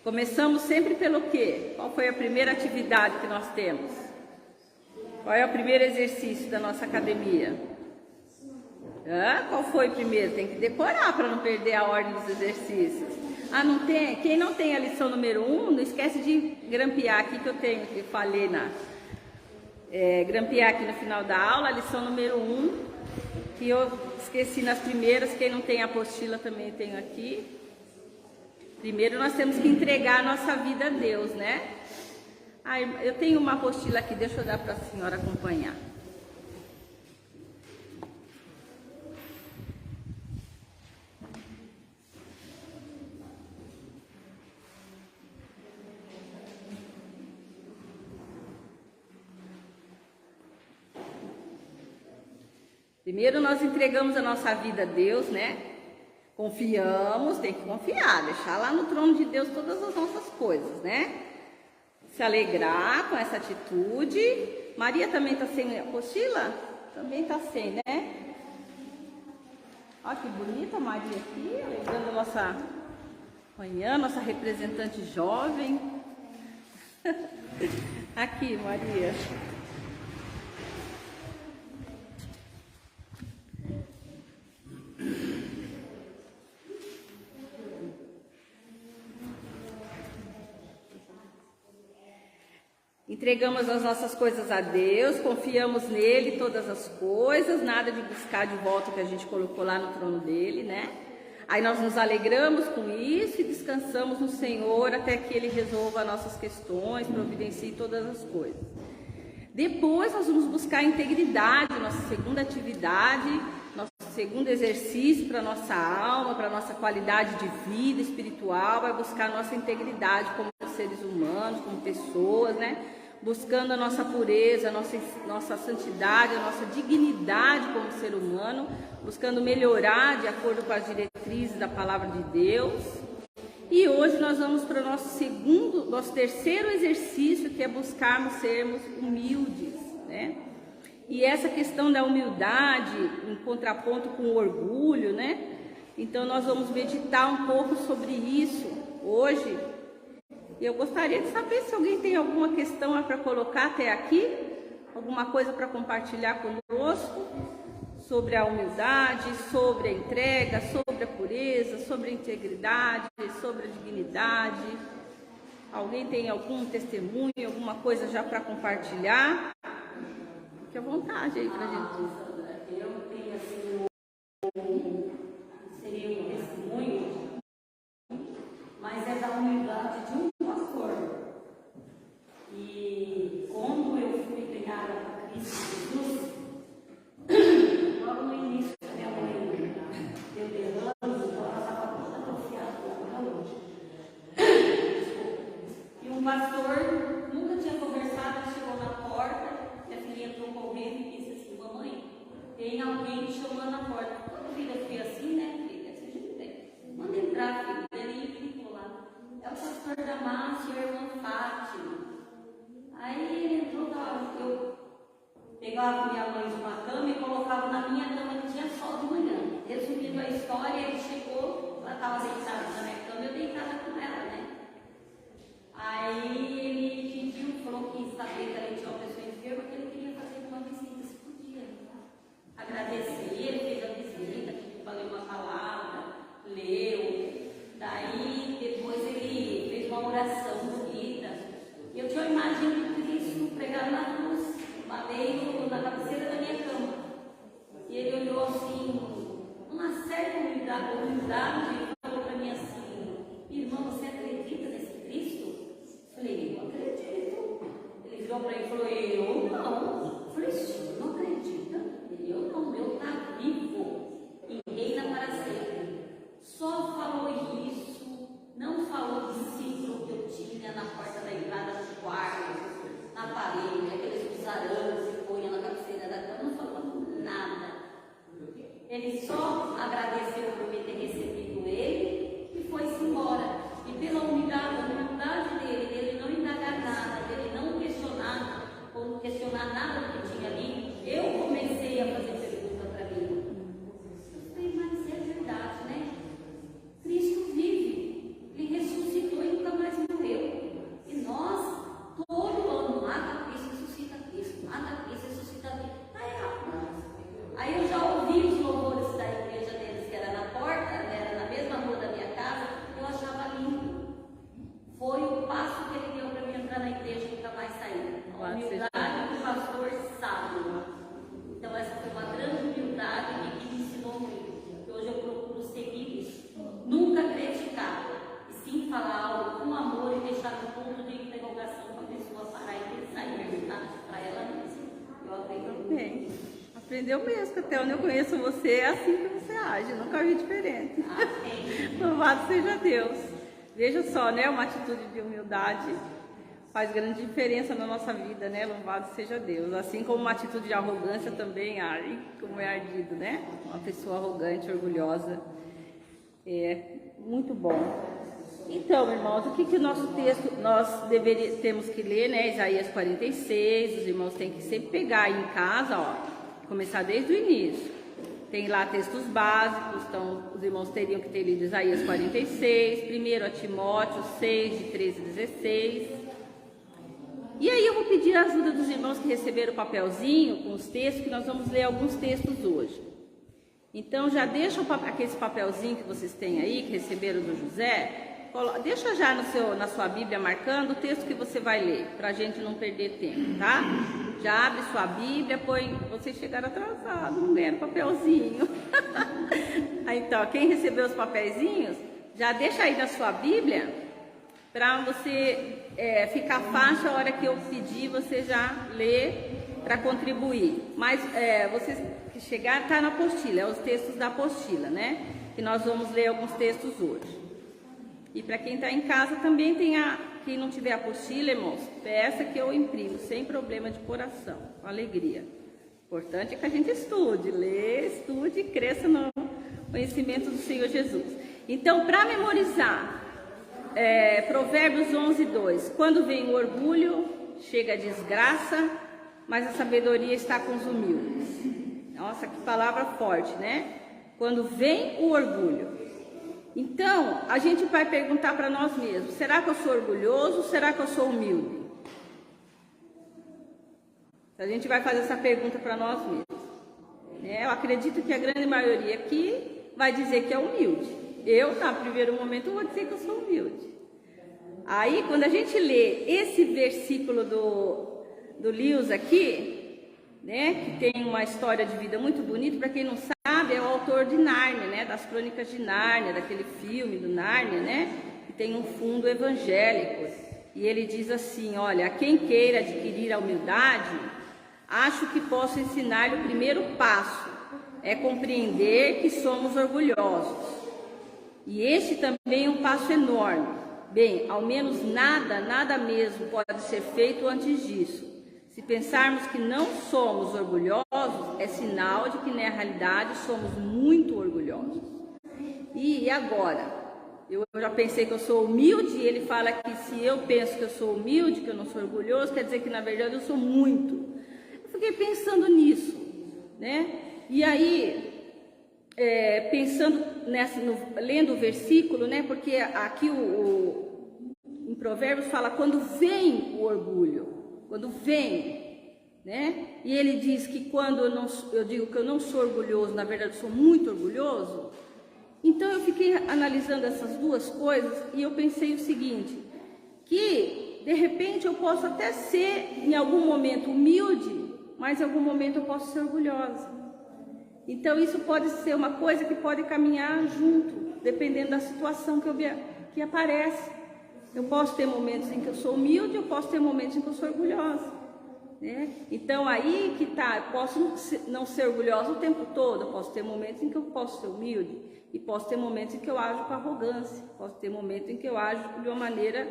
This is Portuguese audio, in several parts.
Começamos sempre pelo quê? Qual foi a primeira atividade que nós temos? Qual é o primeiro exercício da nossa academia? Qual foi o primeiro? Tem que decorar para não perder a ordem dos exercícios. Não tem? Quem não tem a lição número 1, não esquece de grampear aqui que eu falei grampear aqui no final da aula, a lição número 1, que eu esqueci nas primeiras. Quem não tem a apostila também tenho aqui. Primeiro nós temos que entregar a nossa vida a Deus, né? Eu tenho uma apostila aqui, deixa eu dar para a senhora acompanhar. Primeiro nós entregamos a nossa vida a Deus, né? Confiamos, tem que confiar, deixar lá no trono de Deus todas as nossas coisas, né? Se alegrar com essa atitude. Maria também está sem apostila? Também está sem, né? Olha que bonita a Maria aqui, alegrando a nossa manhã, nossa representante jovem. Aqui, Maria. Entregamos as nossas coisas a Deus, confiamos nele todas as coisas, nada de buscar de volta o que a gente colocou lá no trono dele, né? Aí nós nos alegramos com isso e descansamos no Senhor até que ele resolva as nossas questões, providencie todas as coisas. Depois nós vamos buscar a integridade, nossa segunda atividade, nosso segundo exercício para a nossa alma, para a nossa qualidade de vida espiritual, vai buscar a nossa integridade como seres humanos, como pessoas, né? Buscando a nossa pureza, a nossa santidade, a nossa dignidade como ser humano, buscando melhorar de acordo com as diretrizes da palavra de Deus. E hoje nós vamos para o nosso terceiro exercício, que é buscarmos sermos humildes, né? E essa questão da humildade em contraponto com o orgulho, né? Então nós vamos meditar um pouco sobre isso hoje. Eu gostaria de saber se alguém tem alguma questão para colocar até aqui, alguma coisa para compartilhar conosco sobre a humildade, sobre a entrega, sobre a pureza, sobre a integridade, sobre a dignidade. Alguém tem algum testemunho, alguma coisa já para compartilhar? Fique à vontade aí para a gente. Eu tenho assim, seria um testemunho, mas é da humildade de um pastor. E quando eu fui ganhada por Cristo Jesus, logo no início da minha mãe deu derrame, então ela estava toda atrofiada até hoje. E um pastor nunca tinha conversado, chegou na porta, e a filha entrou correndo e disse assim: mamãe, tem alguém te chamando na porta. Toda vida eu fui assim, né, filha? Seja de bem. Manda entrar, filha. Ele ficou lá. É o pastor Damasio, a irmã Fátima. Aí ele entrou, eu pegava minha mãe de uma cama e colocava na minha cama que tinha sol de manhã. Resumindo a história, ele chegou, ela estava deitada na minha cama, eu deitada com ela, né? Aí ele pediu, falou que sabia que ela tinha uma pessoa enferma, que ele queria fazer uma visita, se podia. Agradecer, ele fez a visita, pediu para ler uma palavra, leu. Daí depois ele fez uma oração bonita. Eu tinha uma imagem de Cristo pregado na cruz, madeiro na cabeceira da minha cama. E ele olhou assim, uma certa humildade, e falou para mim assim: irmã, você acredita nesse Cristo? Eu falei: eu acredito. Ele virou para mim e falou: eu não. Eu falei: sim, não acredita? Ele: eu não, meu está vivo e reina para sempre. Só falou isso, não falou de ciclo que eu tinha na porta da entrada do quarto, na parede, aqueles arames que põe na cabeceira da cama, não falou nada. Ele só agradeceu por me ter recebido ele e foi-se embora. E pela humildade dele não indagar nada, dele não questionar nada do que tinha ali, eu comecei a fazer pergunta para mim. Eu falei: mas é verdade, né? Cristo vive, ele ressuscitou e nunca mais deixar no ponto de interrogação para a pessoa parar e pensar e perguntar para ela mesma. Eu aprendo Bem, aprendeu mesmo, que até onde eu conheço você, é assim que você age, nunca vi diferente. Louvado seja Deus. Veja só, né, uma atitude de humildade faz grande diferença na nossa vida, né, louvado seja Deus. Assim como uma atitude de arrogância também, ai, como é ardido, né, uma pessoa arrogante, orgulhosa, é muito bom. Então, irmãos, o que o nosso texto, nós temos que ler, né, Isaías 46, os irmãos têm que sempre pegar aí em casa, ó, começar desde o início. Tem lá textos básicos, então os irmãos teriam que ter lido Isaías 46, 1 Timóteo 6, de 13 a 16. E aí eu vou pedir a ajuda dos irmãos que receberam o papelzinho com os textos, que nós vamos ler alguns textos hoje. Então já deixa aquele papelzinho que vocês têm aí, que receberam do José, deixa já na sua Bíblia marcando o texto que você vai ler, para a gente não perder tempo, tá? Já abre sua Bíblia, põe, vocês chegaram atrasados, não ganharam papelzinho. Então, quem recebeu os papelzinhos, já deixa aí na sua Bíblia, para você ficar fácil a hora que eu pedir, você já lê para contribuir. Mas vocês que chegaram, está na apostila, é os textos da apostila, né? Que nós vamos ler alguns textos hoje. E para quem está em casa também tem quem não tiver apostila, irmãos, peça que eu imprimo, sem problema de coração, com alegria. O importante é que a gente estude, lê, estude e cresça no conhecimento do Senhor Jesus. Então, para memorizar, Provérbios 11, 2, quando vem o orgulho, chega a desgraça, mas a sabedoria está com os humildes. Nossa, que palavra forte, né? Quando vem o orgulho. Então, a gente vai perguntar para nós mesmos, será que eu sou orgulhoso, será que eu sou humilde? A gente vai fazer essa pergunta para nós mesmos. Eu acredito que a grande maioria aqui vai dizer que é humilde. Eu, no primeiro momento, vou dizer que eu sou humilde. Aí, quando a gente lê esse versículo do Lewis aqui, né, que tem uma história de vida muito bonita, para quem não sabe, é o autor de Nárnia, né, das Crônicas de Nárnia, daquele filme do Nárnia, né, que tem um fundo evangélico. E ele diz assim, olha, a quem queira adquirir a humildade, acho que posso ensinar-lhe o primeiro passo, é compreender que somos orgulhosos. E este também é um passo enorme. Bem, ao menos nada mesmo pode ser feito antes disso. Se pensarmos que não somos orgulhosos, é sinal de que na realidade somos muito orgulhosos. E agora? Eu já pensei que eu sou humilde, e ele fala que se eu penso que eu sou humilde, que eu não sou orgulhoso, quer dizer que na verdade eu sou muito. Eu fiquei pensando nisso, né? E aí, pensando lendo o versículo, né? Porque aqui em Provérbios fala quando vem o orgulho. Quando vem, né? E ele diz que quando eu digo que eu não sou orgulhoso, na verdade eu sou muito orgulhoso. Então eu fiquei analisando essas duas coisas e eu pensei o seguinte, que de repente eu posso até ser em algum momento humilde, mas em algum momento eu posso ser orgulhosa. Então isso pode ser uma coisa que pode caminhar junto, dependendo da situação que aparece. Eu posso ter momentos em que eu sou humilde, eu posso ter momentos em que eu sou orgulhosa, né? Então aí que tá, eu posso não ser orgulhosa o tempo todo, eu posso ter momentos em que eu posso ser humilde, e posso ter momentos em que eu ajo com arrogância, posso ter momentos em que eu ajo de uma maneira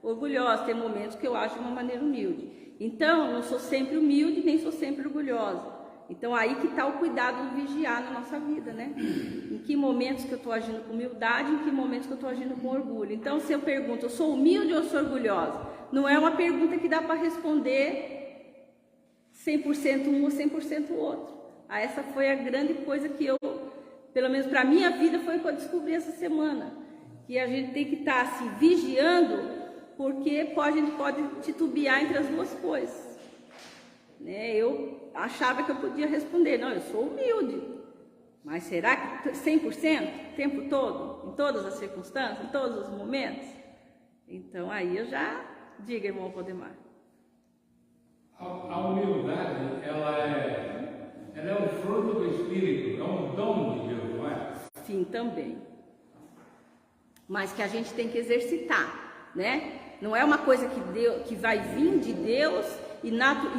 orgulhosa, ter momentos que eu ajo de uma maneira humilde. Então, não sou sempre humilde, nem sou sempre orgulhosa. Então aí que está o cuidado de vigiar na nossa vida, né? Em que momentos que eu estou agindo com humildade, em que momentos que eu estou agindo com orgulho. Então se eu pergunto, eu sou humilde ou eu sou orgulhosa? Não é uma pergunta que dá para responder 100% um ou 100% o outro. Essa foi a grande coisa que eu, pelo menos para a minha vida, foi que eu descobri essa semana. Que a gente tem que estar assim, vigiando, porque a gente pode titubear entre as duas coisas. Né? Eu achava que eu podia responder, não, eu sou humilde, mas será que 100%, o tempo todo, em todas as circunstâncias, em todos os momentos? Então aí eu já, diga, irmão Valdemar. A humildade, ela é um fruto do Espírito, é um dom de Deus, não é? Sim, também. Mas que a gente tem que exercitar. né? Não é uma coisa que vai vir de Deus e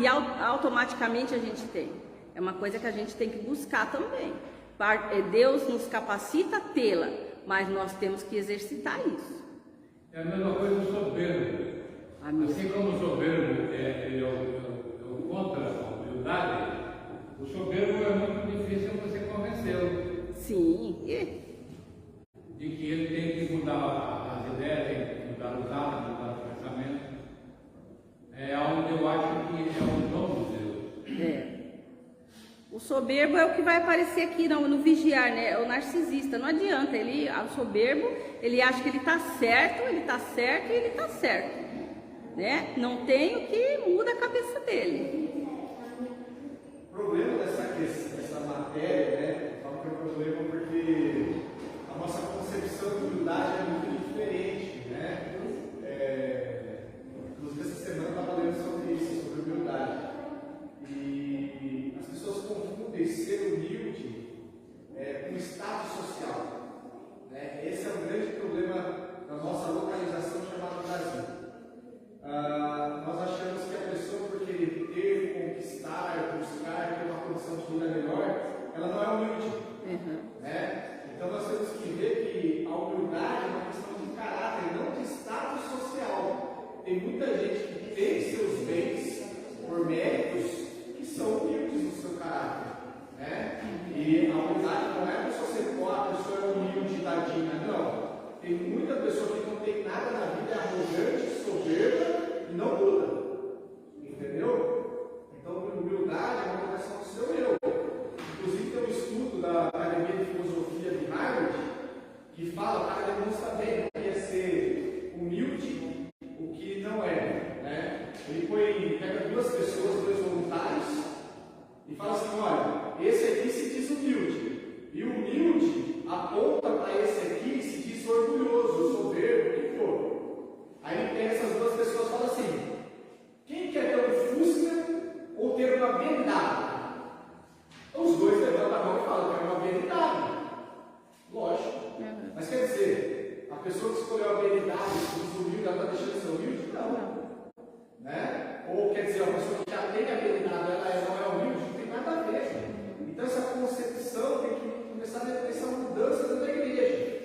automaticamente a gente tem. É uma coisa que a gente tem que buscar também. Deus nos capacita a tê-la, mas nós temos que exercitar isso. É a mesma coisa do soberbo. Assim como o soberbo é o contra a humildade, o soberbo é muito difícil você convencê-lo. Sim. De que ele tem que mudar as ideias, tem que mudar os hábitos, mudar os pensamentos. É onde eu acho que é o dom de Deus. O soberbo é o que vai aparecer aqui no vigiar, né? É o narcisista. Não adianta, o soberbo, ele acha que ele está certo e ele está certo, né? Não tem o que muda a cabeça dele. O problema dessa matéria, né? Eu falo que é um problema porque a nossa concepção de humildade é muito diferente, né? Inclusive essa semana eu estava lendo sobre isso, sobre humildade. E as pessoas confundem ser humilde com status social, né? Esse é um grande problema da nossa localização chamada Brasil. Nós achamos que a pessoa, por querer ter, conquistar, buscar, ter uma condição de vida melhor, ela não é humilde. Né? Então nós temos que ver que a humildade é uma questão de caráter, não de status social. Tem muita gente que tem seus bens por méritos que são humildes no seu caráter. Né? E a humildade não é só ser a pessoa é humilde, tadinha, não. Tem muita pessoa que não tem nada na vida, é arrogante, soberba e não muda. Entendeu? Então, humildade é uma questão do seu eu. Inclusive, tem um estudo da Academia de Filosofia de Harvard que fala, o cara demonstra bem que é ser humilde o que não é. Né? Ele pega duas pessoas, dois voluntários, e fala assim: olha, esse aqui se diz humilde, e o humilde aponta para esse aqui e se diz orgulhoso, soberbo, o que for. Aí ele pega essas duas pessoas e fala assim: quem quer ter um Fusca ou ter uma BMW? Os dois levantam a mão e falam: quero uma BMW. Lógico. Mas quer dizer, a pessoa que escolheu a BMW, se diz humilde, ela está deixando de ser humilde? Não. Né? Ou quer dizer, a pessoa que já tem a BMW, ela não é humilde? Não tem nada a ver. Então essa concepção tem que começar a ter essa mudança dentro da igreja.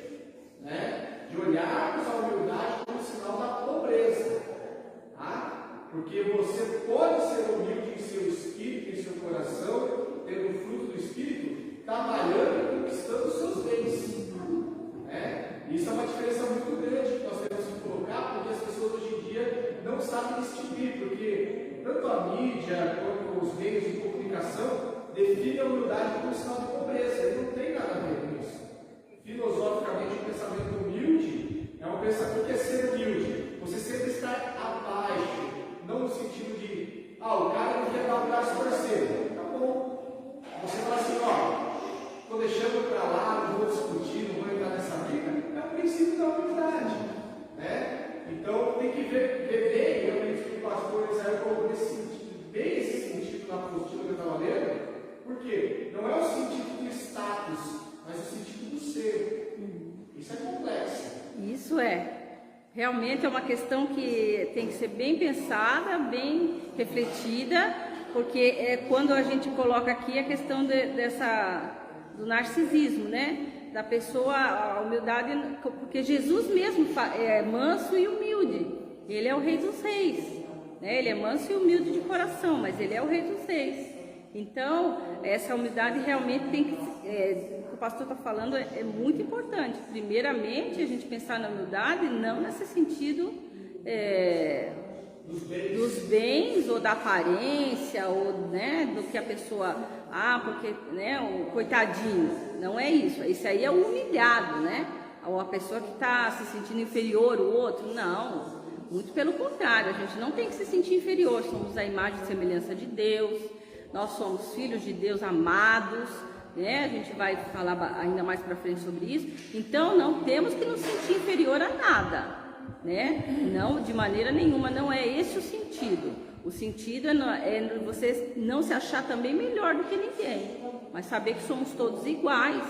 Né? De olharmos a humildade como sinal da pobreza. Tá? Porque você pode ser humilde em seu espírito, em seu coração, tendo o fruto do espírito, trabalhando e conquistando os seus bens. Né? Isso é uma diferença muito grande que nós temos que colocar, porque as pessoas hoje em dia não sabem distinguir, porque tanto a mídia quanto os meios de comunicação definem a humildade como sinal de pobreza, e não tem nada a ver com isso. Filosoficamente, o pensamento humilde é um pensamento que é ser humilde, você sempre estar abaixo, não no sentido de, o cara não quer dar um braço torcer, tá bom. Você fala assim, estou deixando para lá, não vou discutir, não vou entrar nessa briga, é um princípio da humildade. Né? Então tem que ver bem, eu acredito que o pastor Israel colocou bem esse sentido na postura que eu estava lendo, porque não é o sentido do status, mas o sentido do ser. Isso é complexo. Isso é. Realmente é uma questão que tem que ser bem pensada, bem refletida, porque quando a gente coloca aqui a questão do narcisismo, né? Da pessoa, a humildade, porque Jesus mesmo é manso e humilde. Ele é o Rei dos Reis, né? Ele é manso e humilde de coração, mas ele é o Rei dos Reis. Então, essa humildade realmente tem que, o que o pastor está falando é muito importante. Primeiramente, a gente pensar na humildade, não nesse sentido dos bens ou da aparência, ou né, do que a pessoa, porque né, o coitadinho. Não é isso. Esse aí é o humilhado, né? Ou a pessoa que está se sentindo inferior ao outro. Não. Muito pelo contrário, a gente não tem que se sentir inferior. Somos a imagem e semelhança de Deus. Nós somos filhos de Deus amados, né? A gente vai falar ainda mais para frente sobre isso. Então, não temos que nos sentir inferior a nada, né? Não, de maneira nenhuma, não é esse o sentido. O sentido é você não se achar também melhor do que ninguém, mas saber que somos todos iguais,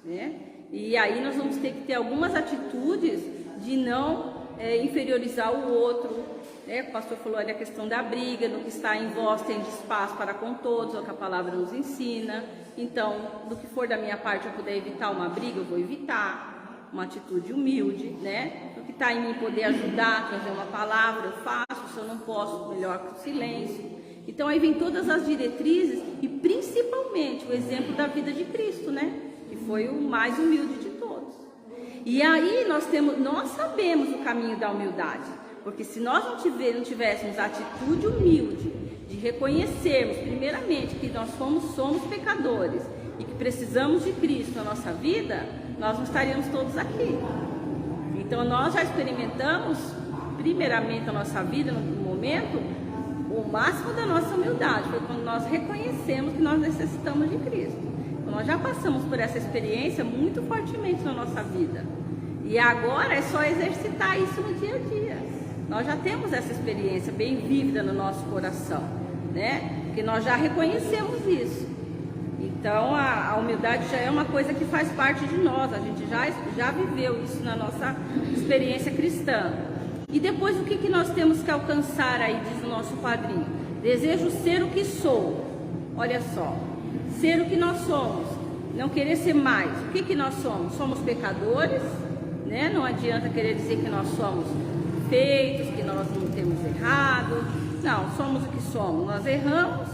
né? E aí nós vamos ter que ter algumas atitudes de não inferiorizar o outro, né? O pastor falou ali a questão da briga, no que está em vós tem espaço para com todos, é o que a palavra nos ensina. Então, do que for da minha parte eu puder evitar uma briga, eu vou evitar, uma atitude humilde, né? Do que está em mim poder ajudar, trazer uma palavra, eu faço, se eu não posso, melhor que o silêncio. Então aí vem todas as diretrizes e principalmente o exemplo da vida de Cristo, né? Que foi o mais humilde de todos. E aí nós sabemos o caminho da humildade, porque se nós não tivéssemos a atitude humilde de reconhecermos primeiramente que nós somos pecadores e que precisamos de Cristo na nossa vida, nós não estaríamos todos aqui. Então nós já experimentamos primeiramente na nossa vida, no momento, o máximo da nossa humildade, foi quando nós reconhecemos que nós necessitamos de Cristo. Então nós já passamos por essa experiência muito fortemente na nossa vida. E agora é só exercitar isso no dia a dia. Nós já temos essa experiência bem vívida no nosso coração, né? Porque nós já reconhecemos isso. Então a humildade já é uma coisa que faz parte de nós. A gente já viveu isso na nossa experiência cristã. E depois o que nós temos que alcançar aí, diz o nosso padrinho? Desejo ser o que sou. Olha só, ser o que nós somos, não querer ser mais. O que nós somos? Somos pecadores, né? Não adianta querer dizer que nós somos perfeitos, que nós não temos errado. Não, somos o que somos. Nós erramos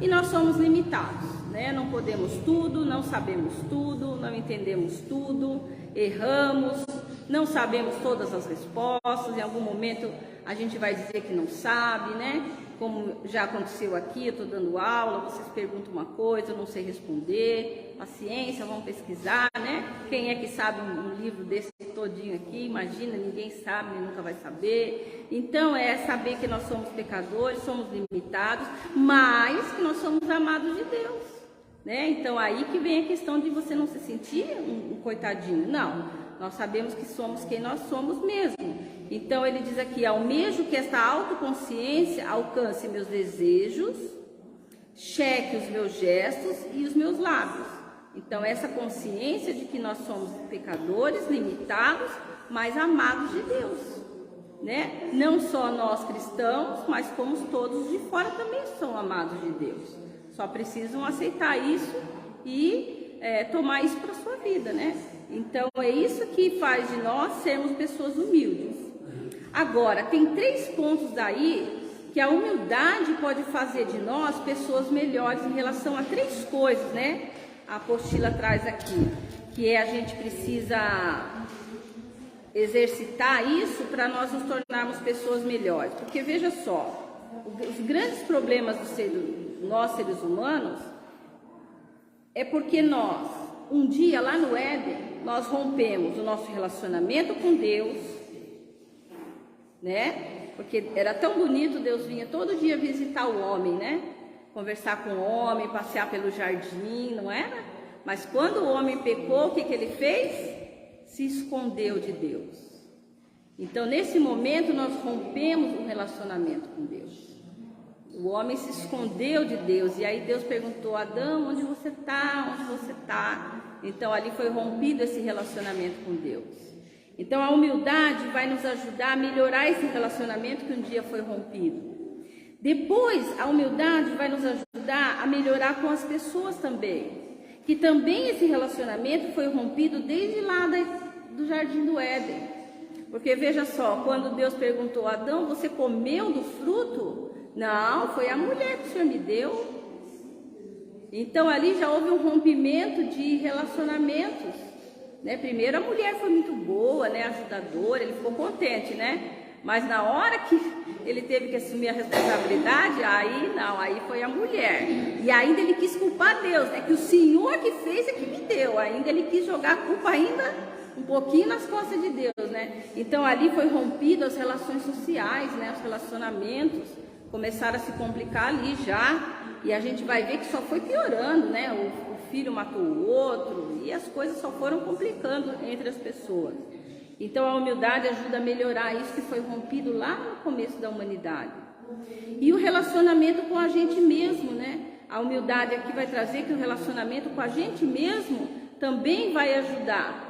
e nós somos limitados, né? Não podemos tudo, não sabemos tudo, não entendemos tudo, erramos, não sabemos todas as respostas. Em algum momento a gente vai dizer que não sabe, né? Como já aconteceu aqui, eu estou dando aula, vocês perguntam uma coisa, eu não sei responder. Paciência, vamos pesquisar, né? Quem é que sabe um livro desse todinho aqui? Imagina, ninguém sabe, nunca vai saber. Então é saber que nós somos pecadores, somos limitados, mas que nós somos amados de Deus, né? Então aí que vem a questão de você não se sentir um coitadinho. Não, nós sabemos que somos quem nós somos mesmo. Então ele diz aqui: almejo que esta autoconsciência alcance meus desejos, cheque os meus gestos e os meus lábios. Então essa consciência de que nós somos pecadores, limitados, mas amados de Deus, né? Não só nós cristãos, mas como todos de fora também são amados de Deus. Só precisam aceitar isso e tomar isso para a sua vida, né? Então é isso que faz de nós sermos pessoas humildes. Agora, tem 3 pontos daí que a humildade pode fazer de nós pessoas melhores em relação a 3 coisas, né? A apostila traz aqui, que a gente precisa exercitar isso para nós nos tornarmos pessoas melhores. Porque veja só, os grandes problemas nós seres humanos é porque nós, um dia lá no Éden, nós rompemos o nosso relacionamento com Deus, né? Porque era tão bonito, Deus vinha todo dia visitar o homem, né? Conversar com o homem, passear pelo jardim, não era? Mas quando o homem pecou, o que ele fez? Se escondeu de Deus. Então, nesse momento, nós rompemos o relacionamento com Deus. O homem se escondeu de Deus. E aí Deus perguntou: Adão, onde você está? Onde você está? Então, ali foi rompido esse relacionamento com Deus. Então, a humildade vai nos ajudar a melhorar esse relacionamento que um dia foi rompido. Depois, a humildade vai nos ajudar a melhorar com as pessoas também. Que também esse relacionamento foi rompido desde lá do Jardim do Éden. Porque veja só, quando Deus perguntou a Adão: você comeu do fruto? Não, foi a mulher que o Senhor me deu. Então ali já houve um rompimento de relacionamentos, né? Primeiro a mulher foi muito boa, né? Ajudadora, ele ficou contente, né? Mas na hora que ele teve que assumir a responsabilidade, aí não, aí foi a mulher. E ainda ele quis culpar Deus, né? Que o Senhor que fez é que me deu. Ainda ele quis jogar a culpa ainda um pouquinho nas costas de Deus, né? Então ali foi rompido as relações sociais, né? Os relacionamentos começaram a se complicar ali já. E a gente vai ver que só foi piorando, né? O filho matou o outro e as coisas só foram complicando entre as pessoas. Então a humildade ajuda a melhorar isso que foi rompido lá no começo da humanidade. E o relacionamento com a gente mesmo, né? A humildade aqui vai trazer que o relacionamento com a gente mesmo também vai ajudar.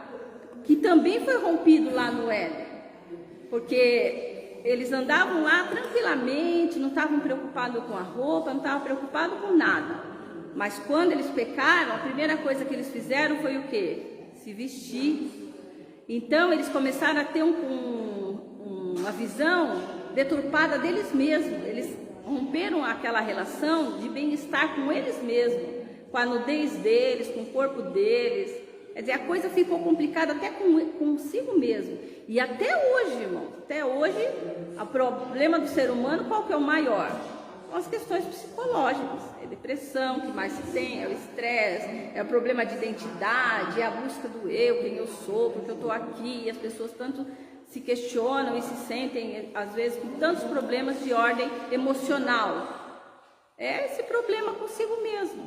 Que também foi rompido lá no Éden. porque eles andavam lá tranquilamente, não estavam preocupados com a roupa, não estavam preocupados com nada. Mas quando eles pecaram, a primeira coisa que eles fizeram foi o quê? Se vestir. Então eles começaram a ter uma visão deturpada deles mesmos. Eles romperam aquela relação de bem-estar com eles mesmos, com a nudez deles, com o corpo deles. Quer dizer, a coisa ficou complicada até consigo mesmo. E até hoje, irmão, até hoje, o problema do ser humano, qual que é o maior? São as questões psicológicas. É depressão, que mais se tem, é o estresse, é o problema de identidade, é a busca do eu, quem eu sou, porque eu estou aqui. E as pessoas tanto se questionam e se sentem, às vezes, com tantos problemas de ordem emocional. É esse problema consigo mesmo,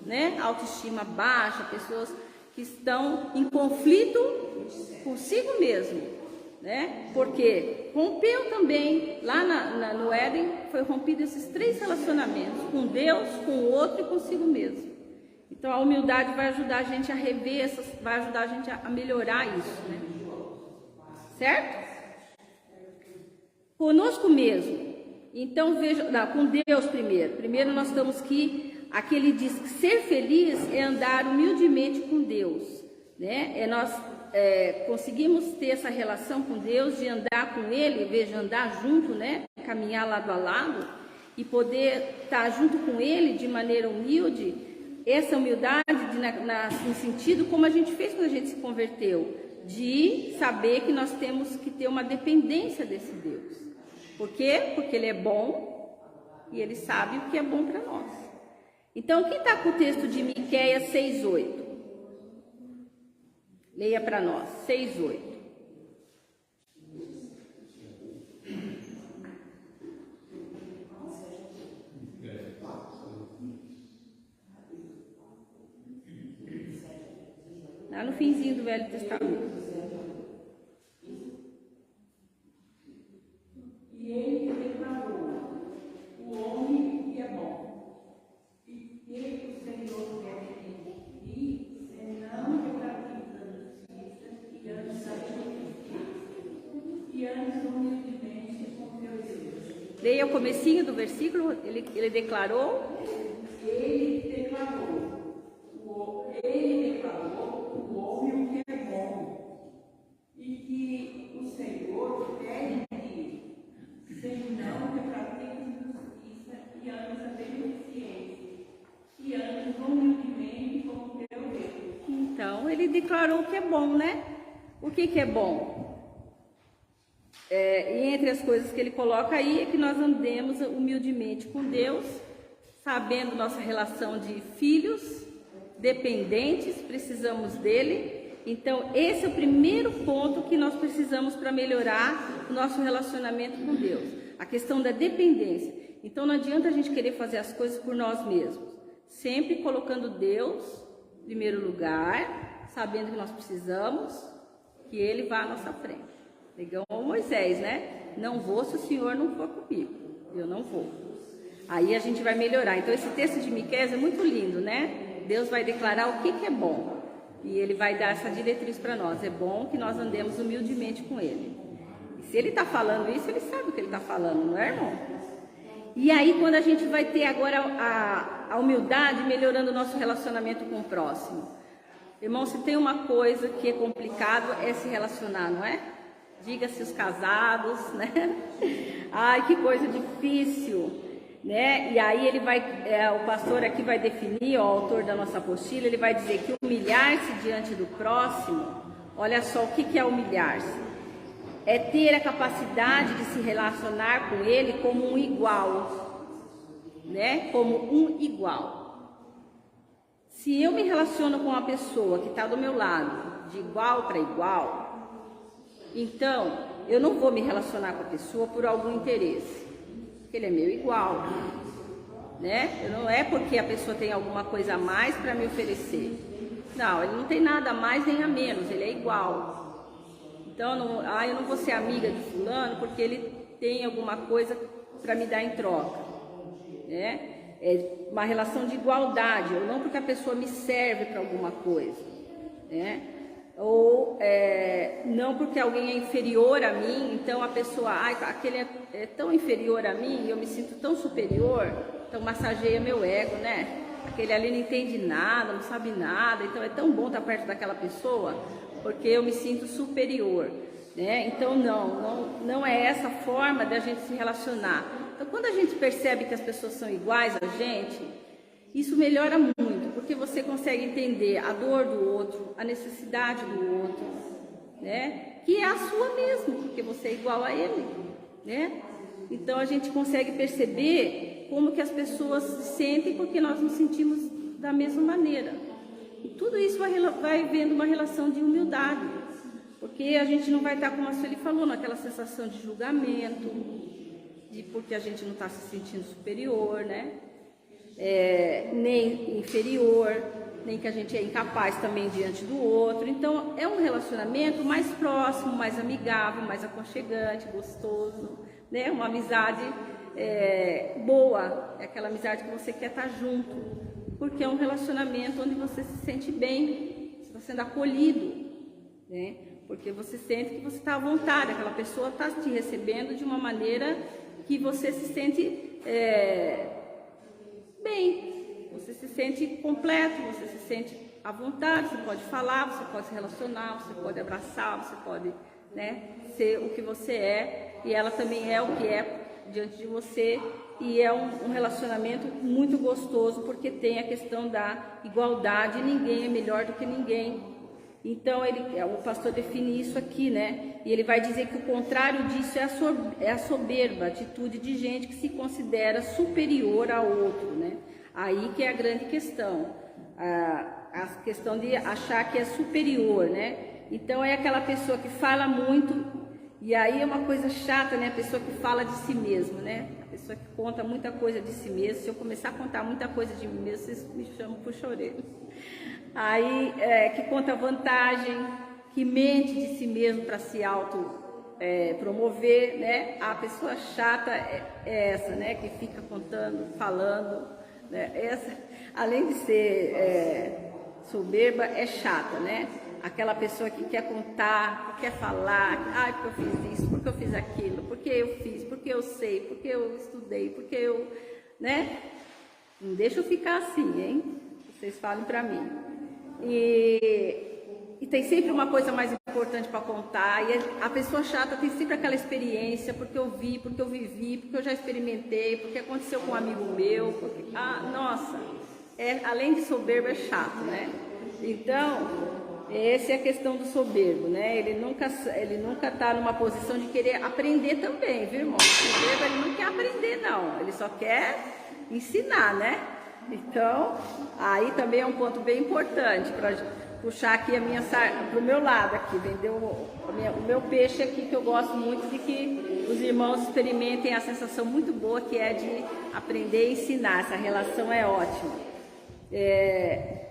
né? Autoestima baixa, pessoas que estão em conflito consigo mesmo, né? Porque rompeu também, lá no Éden, foi rompido esses 3 relacionamentos, com Deus, com o outro e consigo mesmo. Então a humildade vai ajudar a gente a rever, vai ajudar a gente a melhorar isso, né? Certo? Conosco mesmo. Então veja, com Deus primeiro. Primeiro nós estamos que, aqui ele diz que ser feliz é andar humildemente com Deus, né? Nós conseguimos ter essa relação com Deus, de andar com Ele, veja, andar junto, né? Caminhar lado a lado e poder estar junto com Ele de maneira humilde. Essa humildade no sentido como a gente fez quando a gente se converteu, de saber que nós temos que ter uma dependência desse Deus. Por quê? Porque Ele é bom e Ele sabe o que é bom para nós. Então, quem está com o texto de Miqueias 6:8? Leia para nós, 6:8. Lá no finzinho do Velho Testamento. E ele declarou: o homem que é bom, e que o Senhor quer e senão que pratica a justiça e antes humildemente com teu Deus. Leia o comecinho do versículo, ele declarou. Ele declarou o homem que é bom, e que o Senhor quer senão que pratique justiça e antes a beneficência, e antes humildemente como teu Deus. Então, ele declarou que é bom, né? O que é bom? E entre as coisas que ele coloca aí é que nós andemos humildemente com Deus, sabendo nossa relação de filhos, dependentes, precisamos dele. Então, esse é o primeiro ponto que nós precisamos para melhorar o nosso relacionamento com Deus. A questão da dependência. Então, não adianta a gente querer fazer as coisas por nós mesmos. Sempre colocando Deus em primeiro lugar, sabendo que nós precisamos que Ele vá à nossa frente. Igual Moisés, né? Não vou se o Senhor não for comigo. Eu não vou. Aí a gente vai melhorar. Então, esse texto de Miqueias é muito lindo, né? Deus vai declarar o que é bom. E Ele vai dar essa diretriz para nós. É bom que nós andemos humildemente com Ele. E se Ele está falando isso, Ele sabe o que Ele está falando, não é, irmão? E aí, quando a gente vai ter agora a humildade, melhorando o nosso relacionamento com o próximo. Irmão, se tem uma coisa que é complicado, é se relacionar, não é? Diga-se os casados, né? Ai, que coisa difícil, né? E aí ele vai, o pastor aqui vai definir, ó, o autor da nossa apostila, ele vai dizer que humilhar-se diante do próximo, olha só, o que é humilhar-se? É ter a capacidade de se relacionar com ele como um igual, né? Como um igual. Se eu me relaciono com uma pessoa que está do meu lado, de igual para igual, então eu não vou me relacionar com a pessoa por algum interesse, porque ele é meu igual, né? Não é porque a pessoa tem alguma coisa a mais para me oferecer. Não, ele não tem nada a mais nem a menos, ele é igual. Então, eu não vou ser amiga de fulano porque ele tem alguma coisa para me dar em troca, né? É uma relação de igualdade, ou não porque a pessoa me serve para alguma coisa, né? ou não porque alguém é inferior a mim, então a pessoa, aquele é tão inferior a mim, eu me sinto tão superior, então massageia meu ego, né? Aquele ali não entende nada, não sabe nada, então é tão bom estar perto daquela pessoa, porque eu me sinto superior, né? Então não é essa forma de a gente se relacionar. Então quando a gente percebe que as pessoas são iguais a gente, isso melhora muito, porque você consegue entender a dor do outro, a necessidade do outro, né? Que é a sua mesmo, porque você é igual a ele, né? Então a gente consegue perceber como que as pessoas se sentem, porque nós nos sentimos da mesma maneira. E tudo isso vai vendo uma relação de humildade, porque a gente não vai estar, como a Sueli falou, naquela sensação de julgamento, de porque a gente não está se sentindo superior, né? Nem inferior, nem que a gente é incapaz também diante do outro. Então é um relacionamento mais próximo, mais amigável, mais aconchegante, gostoso, né? Uma amizade boa, é aquela amizade que você quer estar junto, porque é um relacionamento onde você se sente bem, você está sendo acolhido, né? Porque você sente que você está à vontade, aquela pessoa está te recebendo de uma maneira que você se sente bem, você se sente completo, você se sente à vontade, você pode falar, você pode se relacionar, você pode abraçar, você pode, né, ser o que você é, e ela também é o que é diante de você, e é um relacionamento muito gostoso, porque tem a questão da igualdade, ninguém é melhor do que ninguém. Então o pastor define isso aqui, né? E ele vai dizer que o contrário disso é a soberba, a atitude de gente que se considera superior ao outro, né? Aí que é a grande questão, a questão de achar que é superior, né? Então é aquela pessoa que fala muito, e aí é uma coisa chata, né? A pessoa que fala de si mesmo, né? A pessoa que conta muita coisa de si mesmo. Se eu começar a contar muita coisa de mim mesmo, vocês me chamam puxa orelha. Aí, que conta vantagem, que mente de si mesmo para se promover, né? A pessoa chata é essa, né? Que fica contando, falando, né? Essa, além de ser soberba, é chata, né? Aquela pessoa que quer contar, que quer falar, porque eu fiz isso, porque eu fiz aquilo, porque eu fiz, porque eu sei, porque eu estudei, porque eu, né? Não deixa eu ficar assim, hein? Vocês falem para mim. E tem sempre uma coisa mais importante para contar, e a pessoa chata tem sempre aquela experiência, porque eu vi, porque eu vivi, porque eu já experimentei, porque aconteceu com um amigo meu, porque, nossa, além de soberbo é chato, né? Então, essa é a questão do soberbo, né? Ele nunca está numa posição de querer aprender também, viu, irmão? O soberbo, ele não quer aprender, não, ele só quer ensinar, né? Então, aí também é um ponto bem importante para puxar aqui para o meu lado aqui, vender o meu peixe aqui, que eu gosto muito de que os irmãos experimentem a sensação muito boa que é de aprender e ensinar. Essa relação é ótima.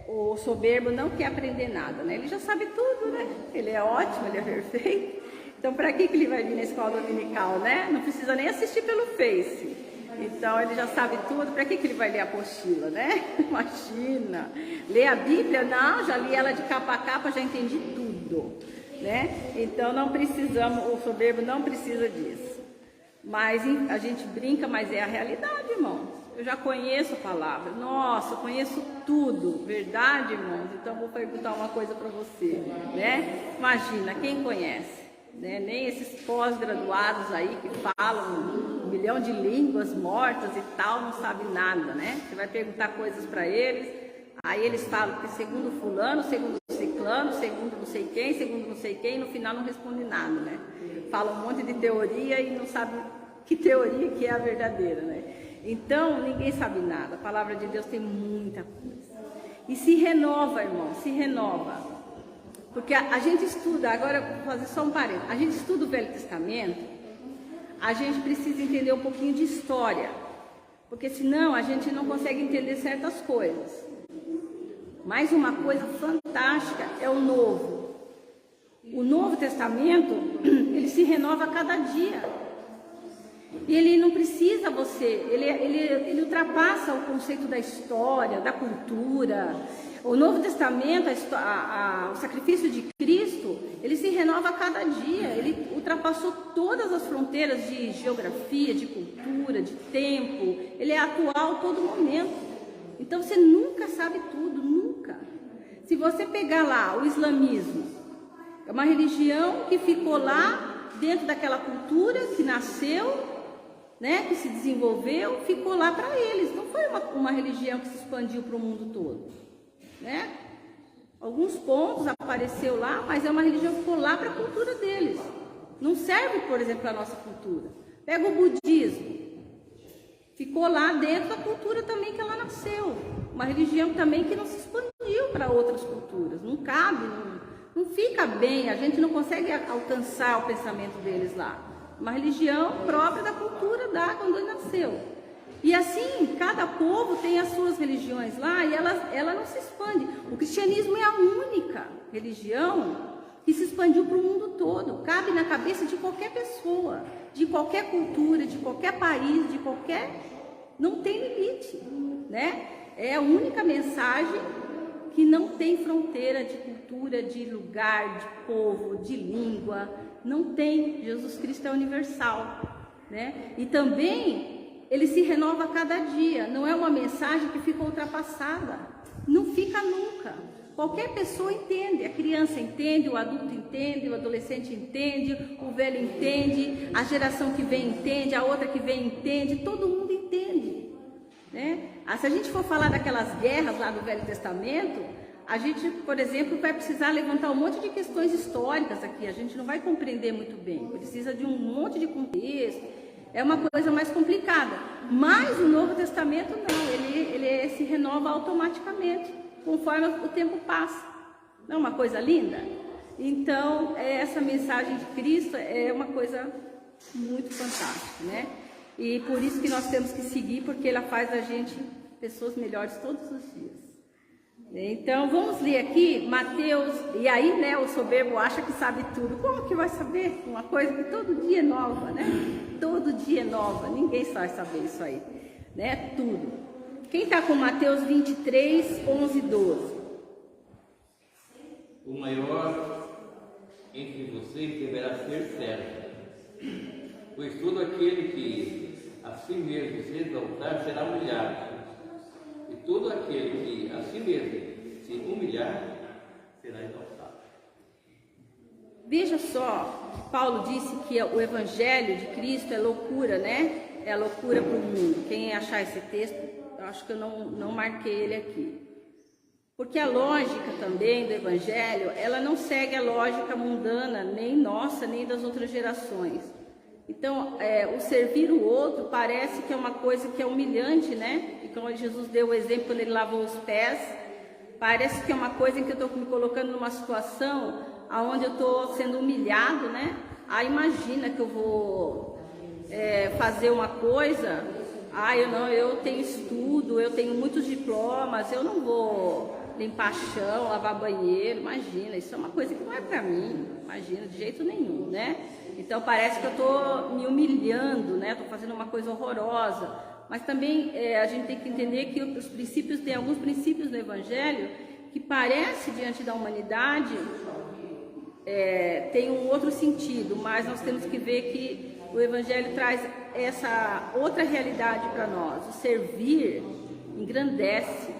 O soberbo não quer aprender nada, né? Ele já sabe tudo, né? Ele é ótimo, ele é perfeito. Então, para que ele vai vir na escola dominical, né? Não precisa nem assistir pelo Face. Então, ele já sabe tudo, para que ele vai ler a apostila, né? Imagina. Ler a Bíblia? Não, já li ela de capa a capa, já entendi tudo, né? Então, não precisamos, o soberbo não precisa disso. Mas a gente brinca, mas é a realidade, irmão. Eu já conheço a palavra. Nossa, eu conheço tudo. Verdade, irmãos? Então, vou perguntar uma coisa para você, né? Imagina, quem conhece? Né? Nem esses pós-graduados aí que falam 1 milhão de línguas mortas e tal, não sabe nada, né? Você vai perguntar coisas para eles, aí eles falam que segundo fulano, segundo ciclano, segundo não sei quem, e no final não responde nada, né? Fala um monte de teoria e não sabe que teoria que é a verdadeira, né? Então, ninguém sabe nada. A palavra de Deus tem muita coisa. E se renova, irmão, se renova. Porque a gente estuda, agora vou fazer só um parênteses, a gente estuda o Velho Testamento, a gente precisa entender um pouquinho de história, porque senão a gente não consegue entender certas coisas. Mas uma coisa fantástica é o Novo. O Novo Testamento, ele se renova a cada dia. E ele não precisa ele ultrapassa o conceito da história, da cultura. O Novo Testamento, o sacrifício de Cristo, ele se renova a cada dia. Ele ultrapassou todas as fronteiras de geografia, de cultura, de tempo. Ele é atual a todo momento. Então você nunca sabe tudo, nunca. Se você pegar lá o islamismo, é uma religião que ficou lá dentro daquela cultura, que nasceu, né, que se desenvolveu, ficou lá para eles. Não foi uma religião que se expandiu para o mundo todo, né? Alguns pontos apareceu lá, mas é uma religião que ficou lá para a cultura deles. Não serve, por exemplo, para a nossa cultura. Pega o budismo. Ficou lá dentro da cultura também que ela nasceu. Uma religião também que não se expandiu para outras culturas. Não cabe, não fica bem. A gente não consegue alcançar o pensamento deles lá. Uma religião própria da cultura da quando ele nasceu. E assim, cada povo tem as suas religiões lá e ela não se expande. O cristianismo é a única religião que se expandiu para o mundo todo. Cabe na cabeça de qualquer pessoa, de qualquer cultura, de qualquer país, de qualquer... Não tem limite, né? É a única mensagem que não tem fronteira de cultura, de lugar, de povo, de língua. Não tem. Jesus Cristo é universal, né? E também ele se renova a cada dia. Não é uma mensagem que fica ultrapassada. Não fica nunca. Qualquer pessoa entende. A criança entende, o adulto entende, o adolescente entende, o velho entende, a geração que vem entende, a outra que vem entende. Todo mundo entende, né? Se a gente for falar daquelas guerras lá do Velho Testamento, a gente, por exemplo, vai precisar levantar um monte de questões históricas aqui. A gente não vai compreender muito bem. Precisa de um monte de contexto. É uma coisa mais complicada. Mas o Novo Testamento não. Ele se renova automaticamente, conforme o tempo passa. Não é uma coisa linda? Então, essa mensagem de Cristo é uma coisa muito fantástica, né? E por isso que nós temos que seguir, porque ela faz da gente pessoas melhores todos os dias. Então, vamos ler aqui Mateus, e aí, né, o soberbo acha que sabe tudo. Como que vai saber? Uma coisa que todo dia é nova, né? Todo dia é nova, ninguém vai saber isso aí, né? Tudo. Quem está com Mateus 23, 11, 12? O maior entre vocês deverá ser servo, pois todo aquele que a si mesmo se exaltar será humilhado. E todo aquele que a si mesmo se humilhar será exaltado. Veja só, Paulo disse que o evangelho de Cristo é loucura, né? É a loucura para o mundo. Quem achar esse texto, eu acho que eu não marquei ele aqui. Porque a lógica também do evangelho, ela não segue a lógica mundana, nem nossa, nem das outras gerações. Então, o servir o outro parece que é uma coisa que é humilhante, né? E como Jesus deu o exemplo quando ele lavou os pés, parece que é uma coisa em que eu estou me colocando numa situação onde eu estou sendo humilhado, né? Imagina que eu vou fazer uma coisa, eu tenho estudo, eu tenho muitos diplomas, eu não vou limpar chão, lavar banheiro, imagina, isso é uma coisa que não é para mim, imagina, de jeito nenhum, né? Então parece que eu estou me humilhando, né? Estou fazendo uma coisa horrorosa. Mas também a gente tem que entender que os princípios, tem alguns princípios no Evangelho que parece diante da humanidade tem um outro sentido, mas nós temos que ver que o Evangelho traz essa outra realidade para nós. O servir engrandece.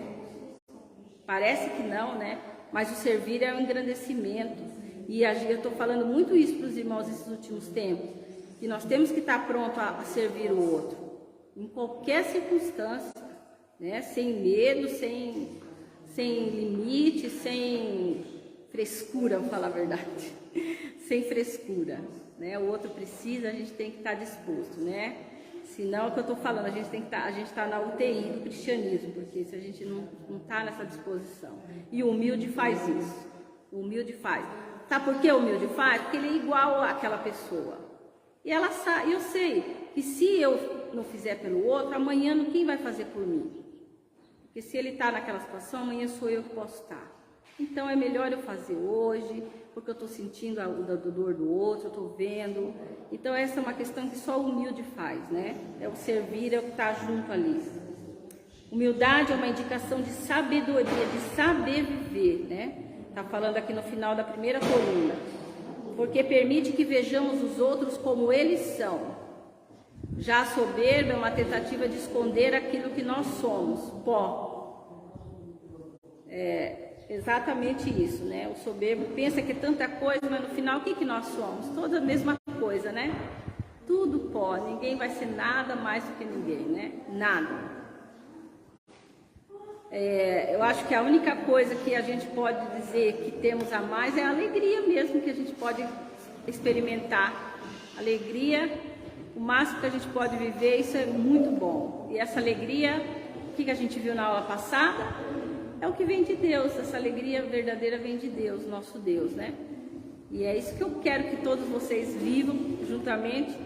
Parece que não, né? Mas o servir é um engrandecimento. E eu estou falando muito isso para os irmãos nesses últimos tempos, que nós temos que estar pronto a servir o outro, em qualquer circunstância, né? Sem medo, sem limite, sem frescura, vou falar a verdade, sem frescura, né? O outro precisa, a gente tem que estar disposto, né? Senão, é o que eu estou falando, a gente está na UTI do cristianismo, porque se a gente não está nessa disposição. E o humilde faz isso, o humilde faz. Sabe por que o humilde faz? Porque ele é igual àquela pessoa. E ela sabe, eu sei que se eu não fizer pelo outro, amanhã quem vai fazer por mim? Porque se ele está naquela situação, amanhã sou eu que posso estar. Então é melhor eu fazer hoje, porque eu estou sentindo a dor do outro, eu estou vendo. Então essa é uma questão que só o humilde faz, né? É o servir, é o que está junto ali. Humildade é uma indicação de sabedoria, de saber viver, né? Está falando aqui no final da primeira coluna. Porque permite que vejamos os outros como eles são. Já a soberba é uma tentativa de esconder aquilo que nós somos, pó. É exatamente isso, né? O soberbo pensa que é tanta coisa, mas no final o que nós somos? Toda a mesma coisa, né? Tudo pó, ninguém vai ser nada mais do que ninguém, né? Nada. Eu acho que a única coisa que a gente pode dizer que temos a mais é a alegria mesmo que a gente pode experimentar. Alegria, o máximo que a gente pode viver, isso é muito bom. E essa alegria, o que a gente viu na aula passada, é o que vem de Deus. Essa alegria verdadeira vem de Deus, nosso Deus, né? E é isso que eu quero que todos vocês vivam juntamente,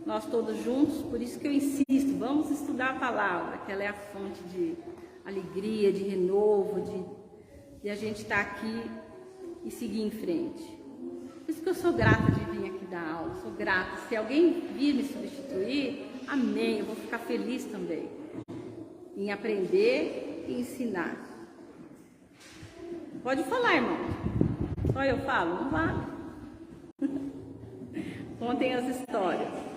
nós todos juntos. Por isso que eu insisto, vamos estudar a palavra, que ela é a fonte de alegria, de renovo, de a gente estar aqui e seguir em frente. Por isso que eu sou grata de vir aqui dar aula, sou grata. Se alguém vir me substituir, amém, eu vou ficar feliz também em aprender e ensinar. Pode falar, irmão. Só eu falo? Não vale. Contem as histórias.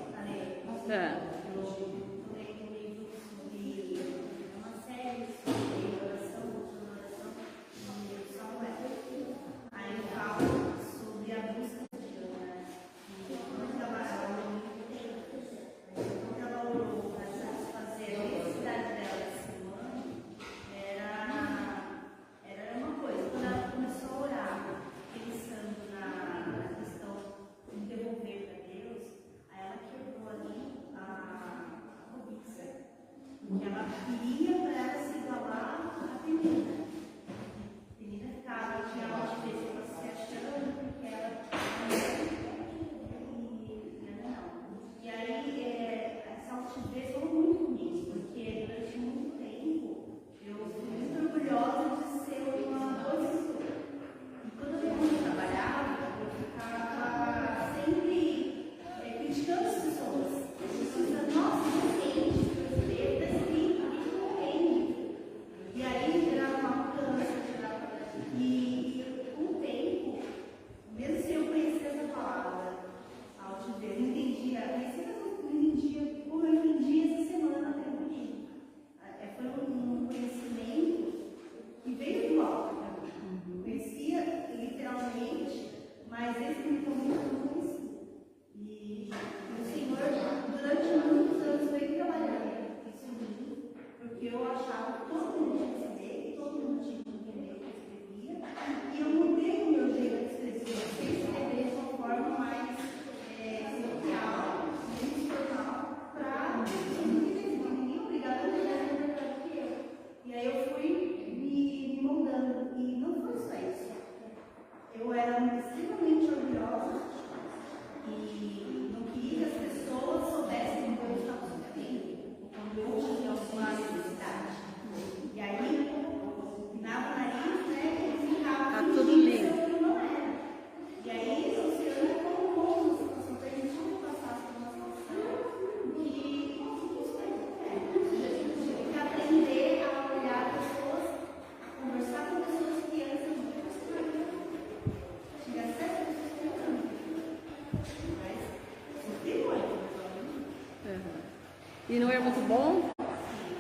E não é muito bom?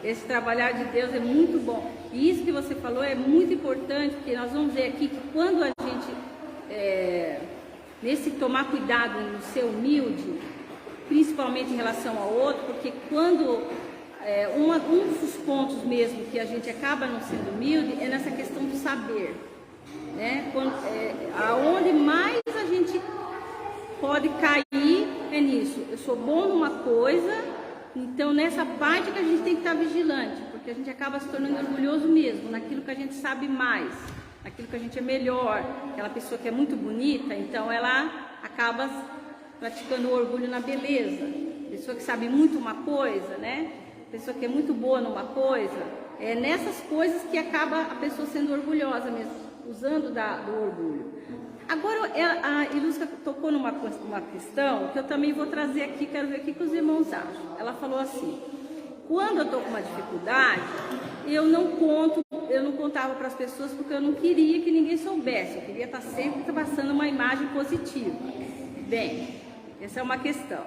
Esse trabalhar de Deus é muito bom. E isso que você falou é muito importante, porque nós vamos ver aqui que quando a gente, nesse tomar cuidado no ser humilde, principalmente em relação ao outro, porque quando, um dos pontos mesmo que a gente acaba não sendo humilde é nessa questão do saber. Né? Aonde mais a gente pode cair é nisso. Eu sou bom numa coisa, então nessa parte que a gente tem que estar vigilante, porque a gente acaba se tornando orgulhoso mesmo, naquilo que a gente sabe mais, naquilo que a gente é melhor. Aquela pessoa que é muito bonita, então ela acaba praticando o orgulho na beleza. Pessoa que sabe muito uma coisa, né? Pessoa que é muito boa numa coisa, é nessas coisas que acaba a pessoa sendo orgulhosa mesmo, usando do orgulho. Agora, a Ilusca tocou numa questão que eu também vou trazer aqui, quero ver o que os irmãos acham. Ela falou assim: Quando eu estou com uma dificuldade, eu não contava para as pessoas porque eu não queria que ninguém soubesse, eu queria estar sempre passando uma imagem positiva. Bem, essa é uma questão.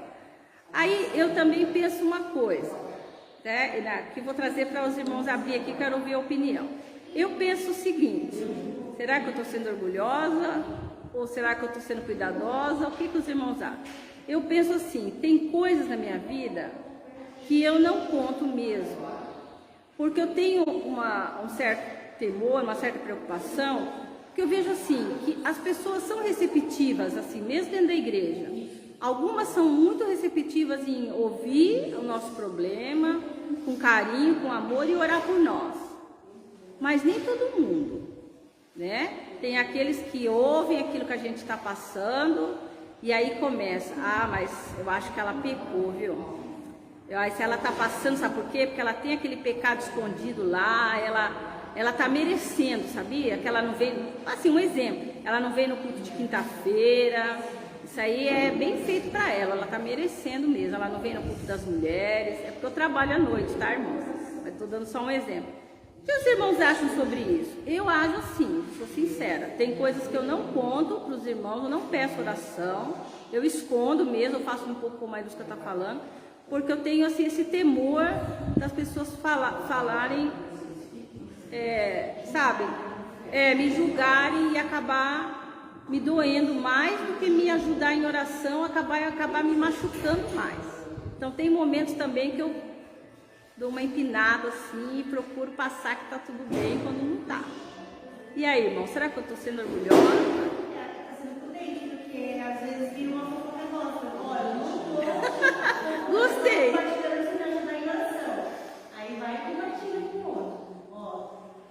Aí eu também penso uma coisa, né, que vou trazer para os irmãos abrir aqui, quero ouvir a opinião. Eu penso o seguinte: será que eu estou sendo orgulhosa? Ou será que eu estou sendo cuidadosa? O que os irmãos acham? Eu penso assim, tem coisas na minha vida que eu não conto mesmo, porque eu tenho um certo temor, uma certa preocupação, que eu vejo assim, que as pessoas são receptivas, assim, mesmo dentro da igreja. Algumas são muito receptivas em ouvir o nosso problema, com carinho, com amor e orar por nós. Mas nem todo mundo, né? Tem aqueles que ouvem aquilo que a gente está passando e aí começa, mas eu acho que ela pecou, viu? Aí se ela está passando, sabe por quê? Porque ela tem aquele pecado escondido lá, ela está merecendo, sabia? Que ela não veio, assim, um exemplo, ela não veio no culto de quinta-feira, isso aí é bem feito para ela está merecendo mesmo, ela não veio no culto das mulheres, é porque eu trabalho à noite, tá, irmãos? Mas estou dando só um exemplo. O que os irmãos acham sobre isso? Eu acho assim, sou sincera, tem coisas que eu não conto para os irmãos, eu não peço oração, eu escondo mesmo, eu faço um pouco mais do que eu estou falando, porque eu tenho assim, esse temor das pessoas falarem, sabe, me julgarem e acabar me doendo mais do que me ajudar em oração, acabar me machucando mais. Então tem momentos também que eu dou uma empinada assim e procuro passar que tá tudo bem quando não tá. E aí, irmão, será que eu tô sendo orgulhosa? Tá sendo prudente, porque às vezes vira uma fofoca nossa. Olha, não tô. Gostei. Tô praticando você me ajudar em oração. Aí vai e compartilha com o outro. Ó,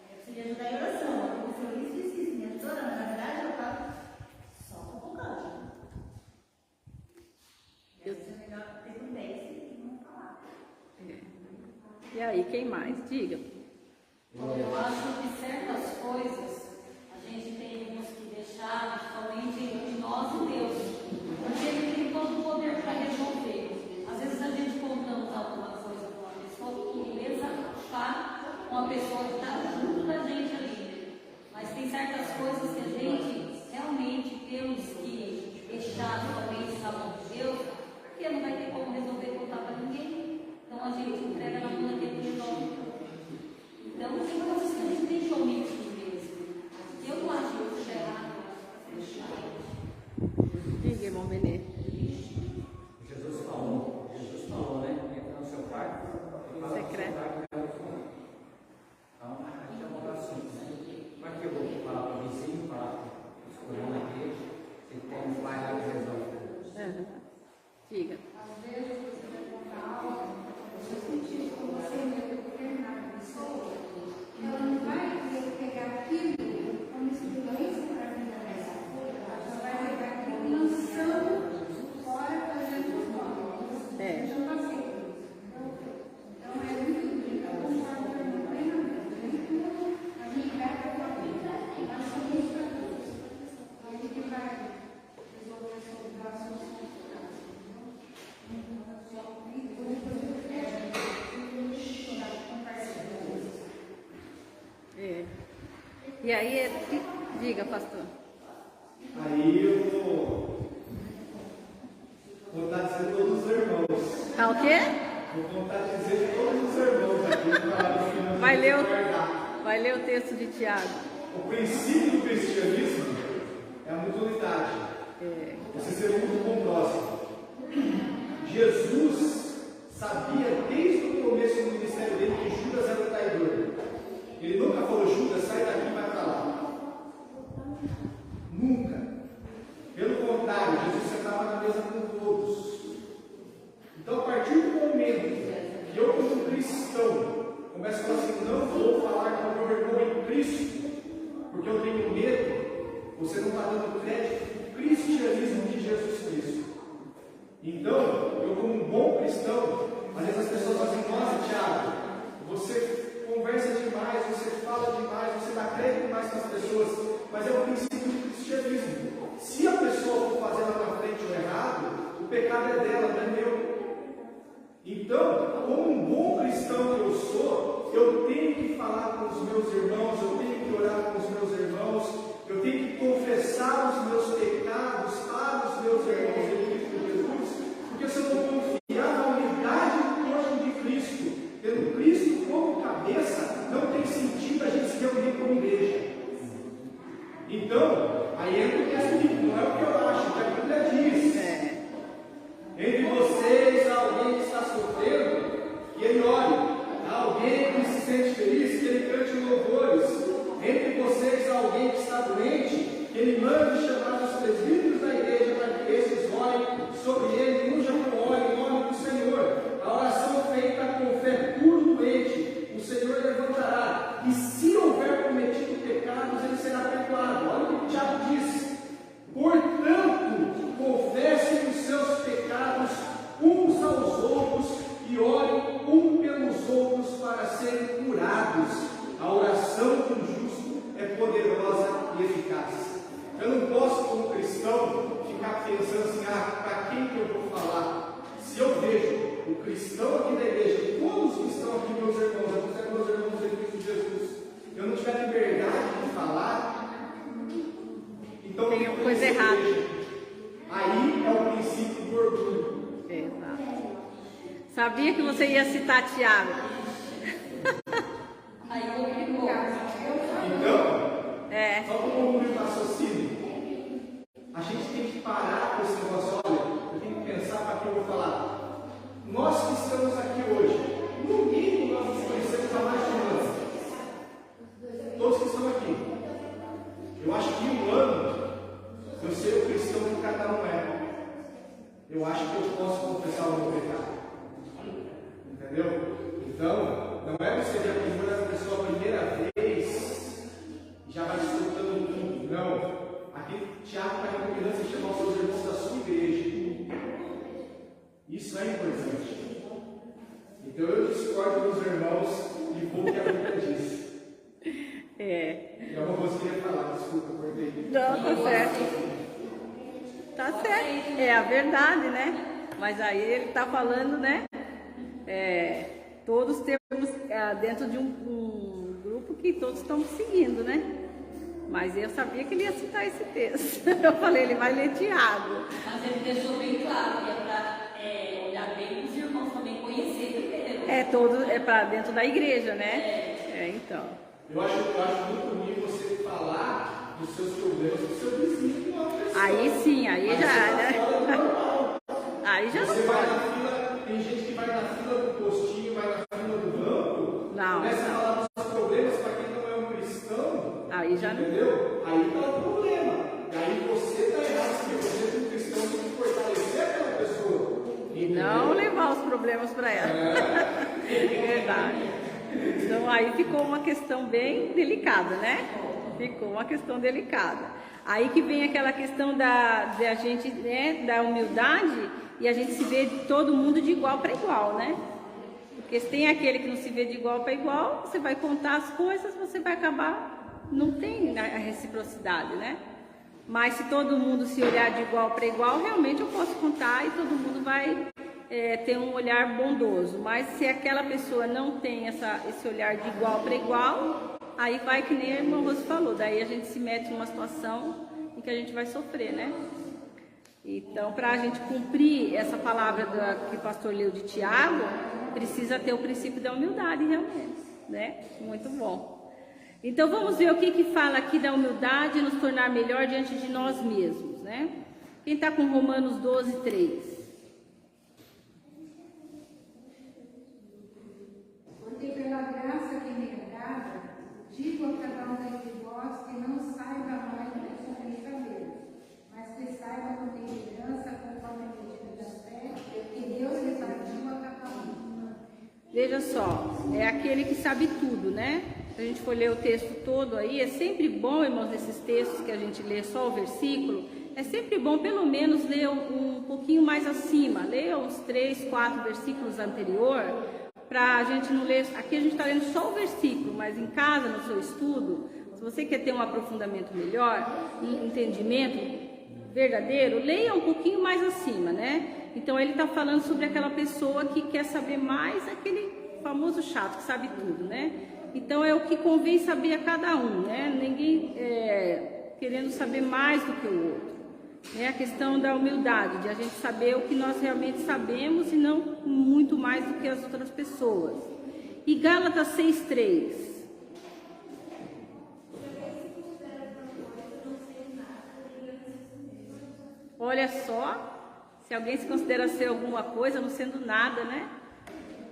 eu preciso me ajudar em oração. Ó, você isso, me ajudou. Na verdade, eu tava só fofocando. É melhor ter prudência e não falar. E aí, quem mais? Diga. Eu acho que certas coisas a gente tem que deixar somente entre nós e Deus, porque Ele tem todo o poder para resolver. Às vezes a gente contamos alguma coisa com uma pessoa que desabafar com uma pessoa que está junto da gente ali. Mas tem certas coisas que a gente realmente temos que deixar somente na mão de Deus, porque não vai ter como resolver contar para ninguém. Então a gente entrega na mão daquele que resolve. Então tem coisas que a gente tem que omitir mesmo. Eu não acho que isso é errado, eu acho que é certo. Diga, irmão Benê. Jesus falou, né? Entra no seu quarto e fala Secreto. Então, a gente é uma oração, né? Como é que eu vou falar para o vizinho, falar para os colegas na igreja, se tem um pai lá que resolve? Diga. Às vezes você vai contar algo, você sentir com você mesmo determinada pessoa, ela não vai pegar aquilo como experiência para a vida dessa coisa, ela só vai pegar aquilo lançando fora para dentro dos olhos. Eu já passei por isso. Então é muito bonito, eu concordo plenamente. A minha carta é uma vida, nós somos para todos. Então a gente vai resolver sobre a sua E aí, diga, pastor. Aí eu vou contar dizer todos os irmãos. Tá o quê? Vou contar dizer todos os irmãos aqui. Vai ler o texto de Tiago. O princípio do cristianismo é a mutualidade. Você ser muito com o próximo. Jesus sabia desde o começo do ministério dele que Judas era o traidor. Ele nunca falou, Judas, sai daqui e vai para lá. Nunca. Pelo contrário, Jesus sentava na mesa com todos. Então, a partir do momento que eu, como cristão, começo a falar assim, não vou falar com o meu irmão em Cristo, porque eu tenho medo, você não está dando crédito ao cristianismo de Jesus Cristo. Então, eu como um bom cristão, às vezes as pessoas falam assim, nossa, Thiago, você conversa demais, você fala demais, você dá crédito demais para as pessoas, mas é o princípio do cristianismo. Se a pessoa for fazer lá na frente o errado, o pecado é dela, não é meu. Então, como um bom cristão, cristão que eu sou, eu tenho que falar com os meus irmãos, eu tenho que orar com os meus irmãos, eu tenho que confessar os meus pecados para os meus irmãos em Cristo Jesus, porque se eu não confiar na unidade do corpo de Cristo, tendo Cristo como cabeça, não tem sentido a gente se reunir como igreja. Então, aí entra o texto, não é o que eu acho, que a Bíblia diz. Entre vocês, há alguém que está solteiro, que ele ore. Há alguém que se sente feliz, que ele cante louvores. Entre vocês, há alguém que está doente, que ele mande chamar os presbíteros da igreja para que esses orem sobre ele e unjam com óleo em nome do Senhor. A oração feita com fé cura o doente, o Senhor levantará. E se houver cometido pecados, ele será perdoado. Olha o que o Tiago diz. Portanto, confessem os seus pecados uns aos outros e orem um pelos outros para serem curados. A oração do justo é poderosa e eficaz. Eu não posso, como cristão, ficar pensando assim, para quem que eu vou falar? Se eu vejo o cristão aqui da igreja, todos que estão aqui, meus irmãos em Cristo Jesus, eu não tiver liberdade de falar, então tem uma coisa errada. Aí é o princípio do orgulho. Exato. Sabia que você ia citar Tiago. Aí complicou. Então, só para concluir o raciocínio, a gente tem que parar com esse negócio. Olha, eu tenho que pensar para quem eu vou falar. Nós que estamos aqui hoje, no mínimo nós nos conhecemos há mais de um ano. Todos que estão aqui. Eu acho que em um ano eu sei o cristão que cada um é. Eu acho que eu posso confessar o meu pecado. Entendeu? Então, não é você ver a primeira pessoa a primeira vez e já vai soltando tudo. Não. Aqui Tiago está recomendando você chamar os seus irmãos da sua igreja. Isso é importante. Então eu discordo dos irmãos de pouco que a Bíblia diz. Eu não conseguia falar, desculpa, cortei. Não, tá certo. Tá certo. É a verdade, né? Mas aí ele tá falando, né? Todos temos dentro de um grupo que todos estamos seguindo, né? Mas eu sabia que ele ia citar esse texto. Eu falei, ele vai ler Tiago. Mas ele deixou bem claro que é para olhar bem para os irmãos também conhecer primeiro. É para dentro da igreja, né? Então. Eu acho muito ruim você falar dos seus problemas do seu vizinho, que não é uma pessoa. Aí sim, aí já, né? Aí já você não vai pode. na fila, tem gente que vai na fila do postinho, vai na fila do banco, Não. começa a falar dos seus problemas para quem não é um cristão. Aí já não. Entendeu? Aí está o problema. E aí você está errado, porque você é um cristão tem que fortalecer aquela pessoa. E não levar os problemas para ela. É verdade. Então aí ficou uma questão bem delicada, né? Ficou uma questão delicada. Aí que vem aquela questão da gente, né, da humildade e a gente se vê todo mundo de igual para igual, né? Porque se tem aquele que não se vê de igual para igual, você vai contar as coisas, você vai acabar, não tem a reciprocidade, né? Mas se todo mundo se olhar de igual para igual, realmente eu posso contar e todo mundo vai ter um olhar bondoso. Mas se aquela pessoa não tem esse olhar de igual para igual, aí vai que nem a irmã Rose falou, daí a gente se mete numa situação em que a gente vai sofrer, né? Então, para a gente cumprir essa palavra que o pastor leu de Tiago, precisa ter o princípio da humildade realmente, né? Muito bom. Então, vamos ver o que fala aqui da humildade e nos tornar melhor diante de nós mesmos, né? Quem está com Romanos 12, 3? Porque pela graça que me é dada, digo a cada um dentre vós que não saiba mais do que somente saber, mas que saiba com temperança, conforme a medida da fé, que Deus repartiu a cada um. Veja só, é aquele que sabe tudo, né? Se a gente for ler o texto todo aí, é sempre bom, irmãos, nesses textos que a gente lê só o versículo, é sempre bom pelo menos ler um pouquinho mais acima, ler uns 3, 4 versículos anterior, para a gente não ler, aqui a gente está lendo só o versículo, mas em casa, no seu estudo, se você quer ter um aprofundamento melhor, um entendimento verdadeiro, leia um pouquinho mais acima, né? Então ele está falando sobre aquela pessoa que quer saber mais, famoso chato que sabe tudo, né? Então é o que convém saber a cada um, né? Ninguém querendo saber mais do que o outro. É a questão da humildade, de a gente saber o que nós realmente sabemos e não muito mais do que as outras pessoas. E Gálatas 6:3. Olha só, se alguém se considera ser alguma coisa, não sendo nada, né?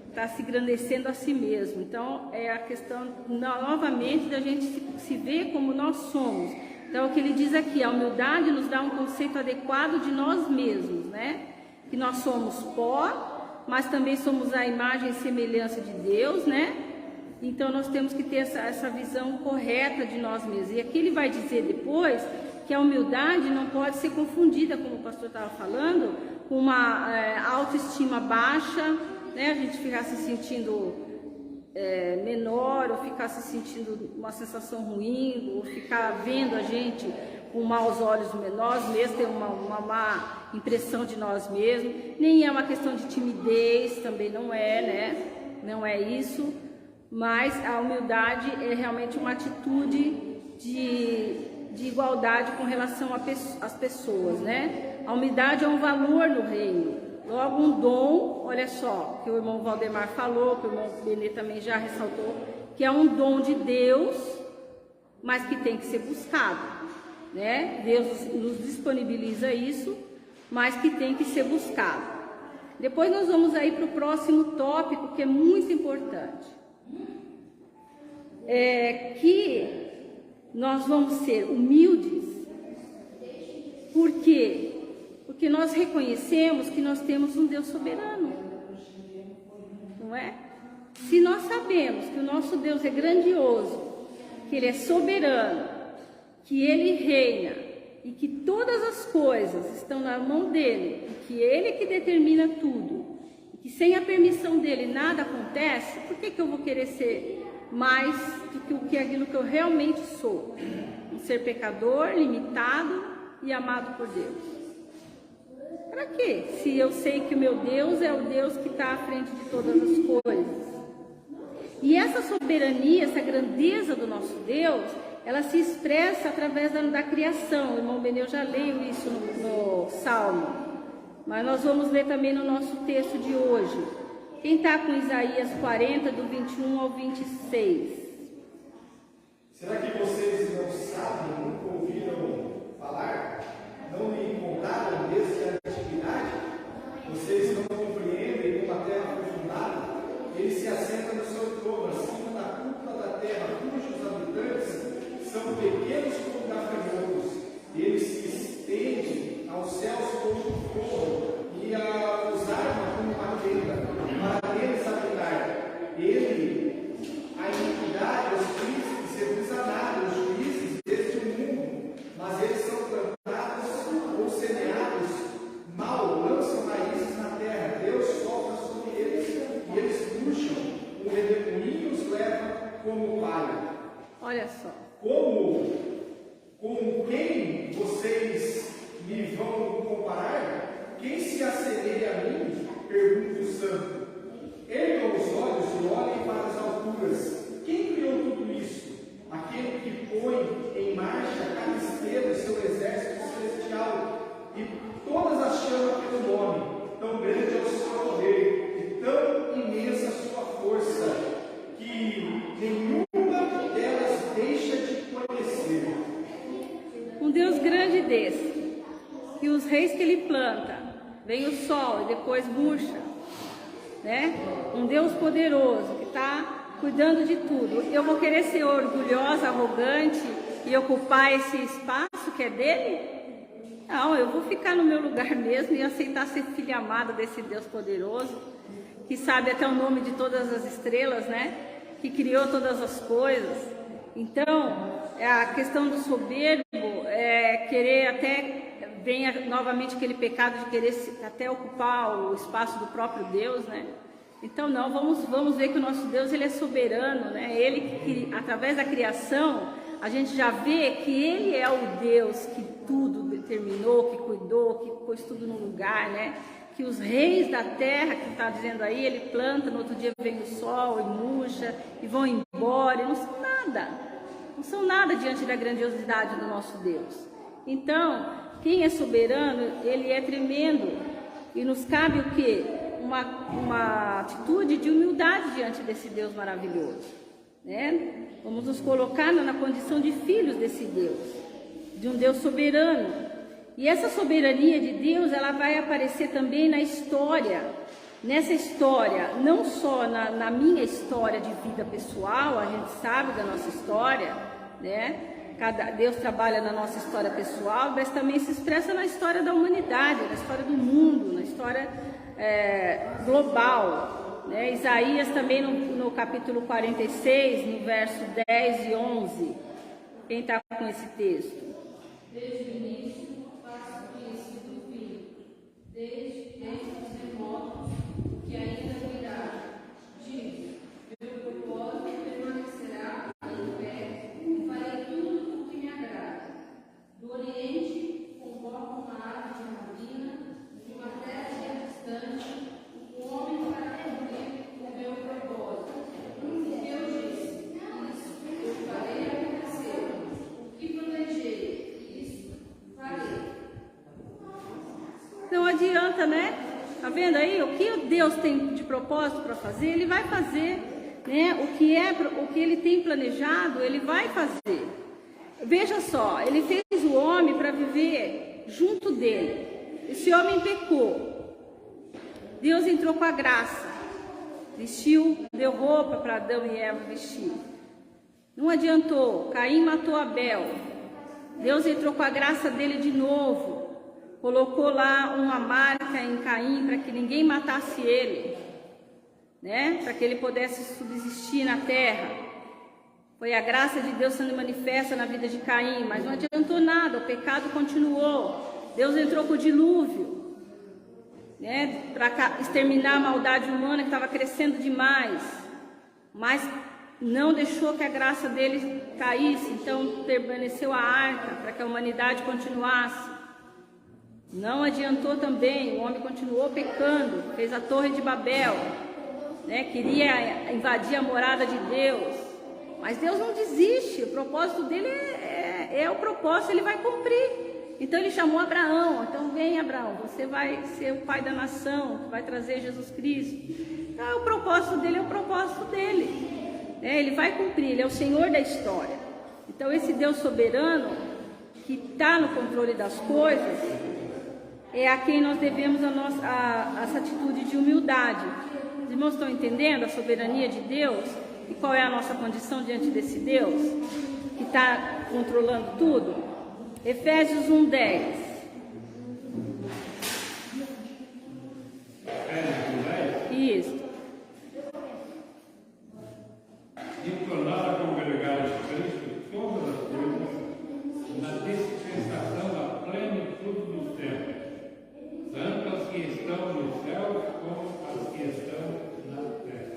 Está se engrandecendo a si mesmo. Então, é a questão, novamente, da gente se ver como nós somos. Então, o que ele diz aqui, a humildade nos dá um conceito adequado de nós mesmos, né? Que nós somos pó, mas também somos a imagem e semelhança de Deus, né? Então, nós temos que ter essa visão correta de nós mesmos. E aqui ele vai dizer depois que a humildade não pode ser confundida, como o pastor estava falando, com uma autoestima baixa, né? A gente ficar se sentindo menor, ou ficar se sentindo uma sensação ruim, ou ficar vendo a gente com maus olhos nós mesmos, ter uma má impressão de nós mesmos. Nem é uma questão de timidez, também não é, né? Não é isso, mas a humildade é realmente uma atitude de igualdade com relação às pessoas, né? A humildade é um valor no reino. Logo, um dom, olha só, que o irmão Valdemar falou, que o irmão Benê também já ressaltou, que é um dom de Deus, mas que tem que ser buscado, né? Deus nos disponibiliza isso, mas que tem que ser buscado. Depois nós vamos aí para o próximo tópico, que é muito importante. Que nós vamos ser humildes, por quê? Porque nós reconhecemos que nós temos um Deus soberano, não é? Se nós sabemos que o nosso Deus é grandioso, que Ele é soberano, que Ele reina e que todas as coisas estão na mão dEle, e que Ele é que determina tudo, e que sem a permissão dEle nada acontece, por que eu vou querer ser mais do que aquilo que eu realmente sou? Um ser pecador, limitado e amado por Deus. Para quê? Se eu sei que o meu Deus é o Deus que está à frente de todas as coisas. E essa soberania, essa grandeza do nosso Deus, ela se expressa através da criação. O irmão Benê, eu já leio isso no Salmo. Mas nós vamos ler também no nosso texto de hoje. Quem está com Isaías 40, do 21 ao 26? Será que vocês não sabem, nunca ouviram falar? Não lhe contaram desde a antiguidade? Vocês não compreendem como a terra foi fundada? Ele se assenta no seu trono, acima da cúpula da terra, cujos habitantes são pequenos como gafanhotos. Ele se estende aos céus como um forno e os arma como uma tenda, para neles habitar. Ele, a iniquidade, os príncipes, seduz a nada, os juízes deste mundo, mas eles são plantados ou semeados mal, lançam raízes na terra. Deus sopra sobre eles e eles puxam, o redemoinho os leva como palha. Olha só. Com quem vocês me vão comparar? Quem se assemelha a mim? Pergunta o santo. Ergam os olhos e olhem para as alturas. Quem criou tudo isso? Aquele que põe em marcha cada estrela, seu exército celestial, e todas as chama pelo nome. Tão grande é o seu poder, e tão imensa a sua força, que nenhuma delas deixa de conhecer. Um Deus grande desse, que os reis que Ele planta, vem o sol e depois murcha, né? Um Deus poderoso que está cuidando de tudo. Eu vou querer ser orgulhosa, arrogante e ocupar esse espaço que é dele? Não, eu vou ficar no meu lugar mesmo e aceitar ser filha amada desse Deus poderoso, que sabe até o nome de todas as estrelas, né? Que criou todas as coisas. Então, a questão do soberbo é querer até... Vem novamente aquele pecado de querer até ocupar o espaço do próprio Deus, né? Então, não, vamos ver que o nosso Deus, Ele é soberano, né? Ele que, através da criação, a gente já vê que Ele é o Deus que tudo determinou, que cuidou, que pôs tudo no lugar, né? que os reis da terra, que está dizendo aí, ele planta, no outro dia vem o sol e murcha e vão embora, e não são nada. Não são nada diante da grandiosidade do nosso Deus. Então, quem é soberano, ele é tremendo. E nos cabe o quê? Uma atitude de humildade diante desse Deus maravilhoso, né? Vamos nos colocar na condição de filhos desse Deus, de um Deus soberano. E essa soberania de Deus, ela vai aparecer também na história. Nessa história, não só na minha história de vida pessoal, a gente sabe da nossa história, né? Deus trabalha na nossa história pessoal, mas também se expressa na história da humanidade, na história do mundo, na história global, né? Isaías também no capítulo 46, no verso 10 e 11, quem está com esse texto? Desde o início faço conhecido o fim, desde os remotos que ainda virá. Diz, meu propósito permanecerá em pé e farei tudo o que me agrada. Do Oriente convoco uma ave de rapina, de uma terra distante, o homem para cumprir o meu propósito. O que eu disse, isso eu farei acontecer. O que planejei, farei. Não adianta, né? Tá vendo aí? O que Deus tem de propósito para fazer, Ele vai fazer, né? O que Ele tem planejado, Ele vai fazer. Veja só, Ele fez o homem para viver junto dele. Esse homem pecou. Deus entrou com a graça, vestiu, deu roupa para Adão e Eva vestir. Não adiantou. Caim matou Abel. Deus entrou com a graça dele de novo. Colocou lá uma marca em Caim para que ninguém matasse ele, né? Para que ele pudesse subsistir na terra. Foi a graça de Deus sendo manifesta na vida de Caim, mas não adiantou nada, o pecado continuou. Deus entrou com o dilúvio, né? Para exterminar a maldade humana que estava crescendo demais, mas não deixou que a graça dele caísse, então permaneceu a arca para que a humanidade continuasse. Não adiantou também, o homem continuou pecando, fez a Torre de Babel, né? Queria invadir a morada de Deus, mas Deus não desiste, o propósito dele é o propósito, ele vai cumprir. Então ele chamou Abraão, então vem Abraão, você vai ser o pai da nação, vai trazer Jesus Cristo. Então o propósito dele é o propósito dele, né? Ele vai cumprir, ele é o Senhor da história. Então esse Deus soberano, que está no controle das coisas, é a quem nós devemos essa atitude de humildade. Os irmãos estão entendendo a soberania de Deus? E qual é a nossa condição diante desse Deus que está controlando tudo? Efésios 1:10. Isso. E tornar a congregar os Cristo todas as coisas na dispensação da plenitude dos tempos, tanto as que estão nos céus como as que estão na terra.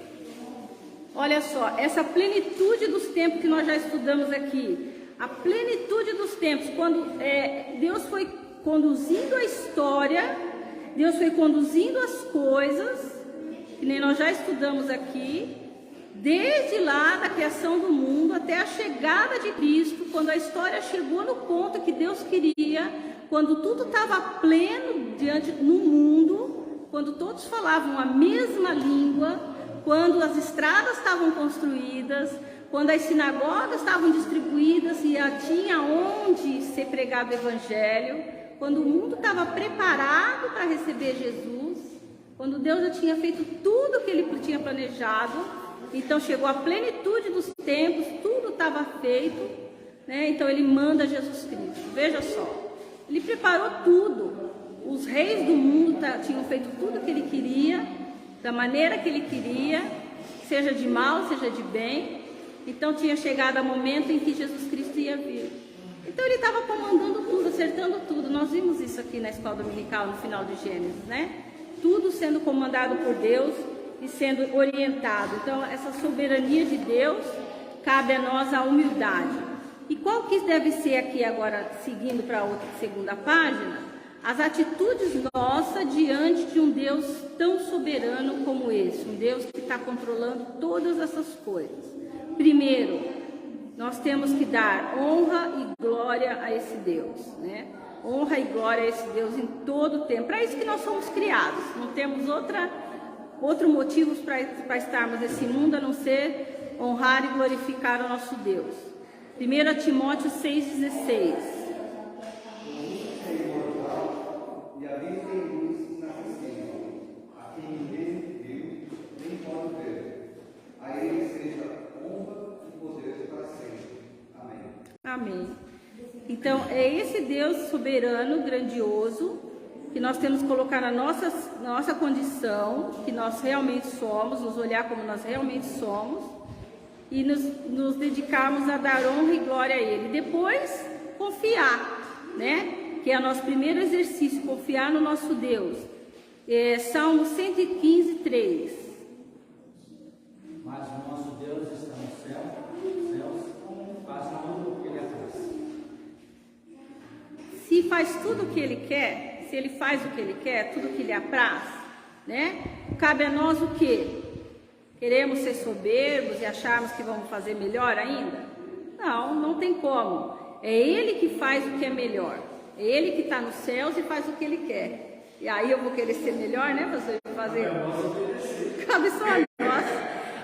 Olha só, essa plenitude dos tempos que nós já estudamos aqui, a plenitude dos tempos, quando Deus foi conduzindo a história, Deus foi conduzindo as coisas, que nem nós já estudamos aqui, desde lá da criação do mundo até a chegada de Cristo, quando a história chegou no ponto que Deus queria, quando tudo estava pleno no mundo, quando todos falavam a mesma língua, quando as estradas estavam construídas, quando as sinagogas estavam distribuídas e tinha onde ser pregado o evangelho, quando o mundo estava preparado para receber Jesus, quando Deus já tinha feito tudo o que Ele tinha planejado, então chegou a plenitude dos tempos, tudo estava feito, né? Então Ele manda Jesus Cristo. Veja só, Ele preparou tudo. Os reis do mundo tinham feito tudo o que Ele queria, da maneira que Ele queria, seja de mal, seja de bem. Então tinha chegado o momento em que Jesus Cristo ia vir. Então Ele estava comandando tudo, acertando tudo. Nós vimos isso aqui na escola dominical, no final de Gênesis, né? Tudo sendo comandado por Deus e sendo orientado. Então essa soberania de Deus, cabe a nós a humildade. E qual que deve ser aqui agora, seguindo para a segunda página, as atitudes nossas diante de um Deus tão soberano como esse, um Deus que está controlando todas essas coisas. Primeiro, nós temos que dar honra e glória a esse Deus, né? Honra e glória a esse Deus em todo o tempo. Para isso que nós somos criados, não temos outro motivo para estarmos nesse mundo a não ser honrar e glorificar o nosso Deus. 1 Timóteo 6,16. E a vida tem luz inacessível, a quem ninguém viu, nem pode ver. A ele seja honra e poder para sempre. Amém. Amém. Então, é esse Deus soberano, grandioso, que nós temos que colocar na nossa condição, que nós realmente somos, nos olhar como nós realmente somos, e nos dedicarmos a dar honra e glória a Ele. Depois, confiar, né? Que é o nosso primeiro exercício, confiar no nosso Deus. Salmo 115, 3. Mas o nosso Deus está no céu, nos céus, faz tudo o que Ele faz. Se faz tudo o que Ele quer, se Ele faz o que Ele quer, tudo o que Lhe apraz, né? Cabe a nós o quê? Queremos ser soberbos e acharmos que vamos fazer melhor ainda? Não, não tem como. É Ele que faz o que é melhor. É Ele que está nos céus e faz o que Ele quer. E aí eu vou querer ser melhor, né? Você fazer. Cabe só a nós.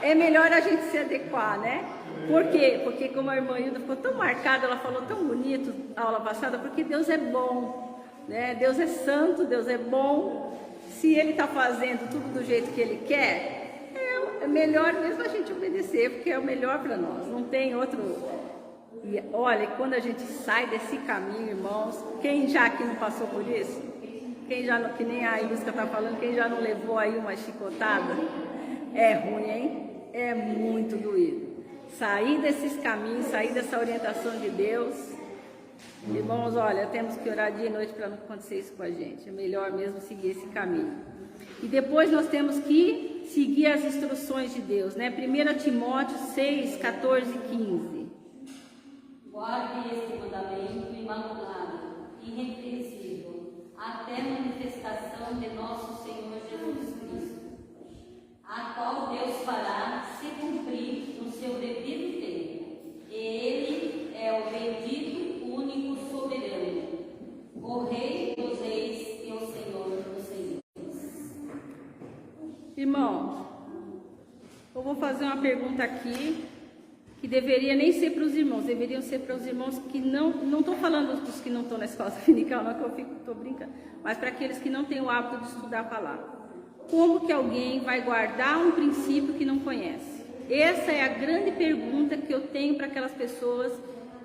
É melhor a gente se adequar, né? Por quê? Porque como a irmã Hilda ficou tão marcada, ela falou tão bonito na aula passada, porque Deus é bom, né? Deus é santo, Deus é bom. Se Ele está fazendo tudo do jeito que Ele quer, é melhor mesmo a gente obedecer, porque é o melhor para nós. Não tem outro. E olha, quando a gente sai desse caminho, irmãos, quem já aqui não passou por isso? Quem já não, que nem a Ilusca está falando, quem já não levou aí uma chicotada? É ruim, hein? É muito doído. Sair desses caminhos, sair dessa orientação de Deus. Irmãos, olha, temos que orar dia e noite para não acontecer isso com a gente. É melhor mesmo seguir esse caminho. E depois nós temos que seguir as instruções de Deus, né? 1 Timóteo 6, 14 e 15. Guarde este mandamento imaculado, irrepreensível, até a manifestação de nosso Senhor Jesus Cristo, a qual Deus fará se cumprir no seu devido tempo. E Ele é o bendito, único, soberano, o Rei dos reis e o Senhor dos senhores. Irmãos, eu vou fazer uma pergunta aqui, que deveria nem ser para os irmãos, deveriam ser para os irmãos que não estou falando dos que não estão na escola dominical, não, que eu estou brincando, mas para aqueles que não têm o hábito de estudar a palavra. Como que alguém vai guardar um princípio que não conhece? Essa é a grande pergunta que eu tenho para aquelas pessoas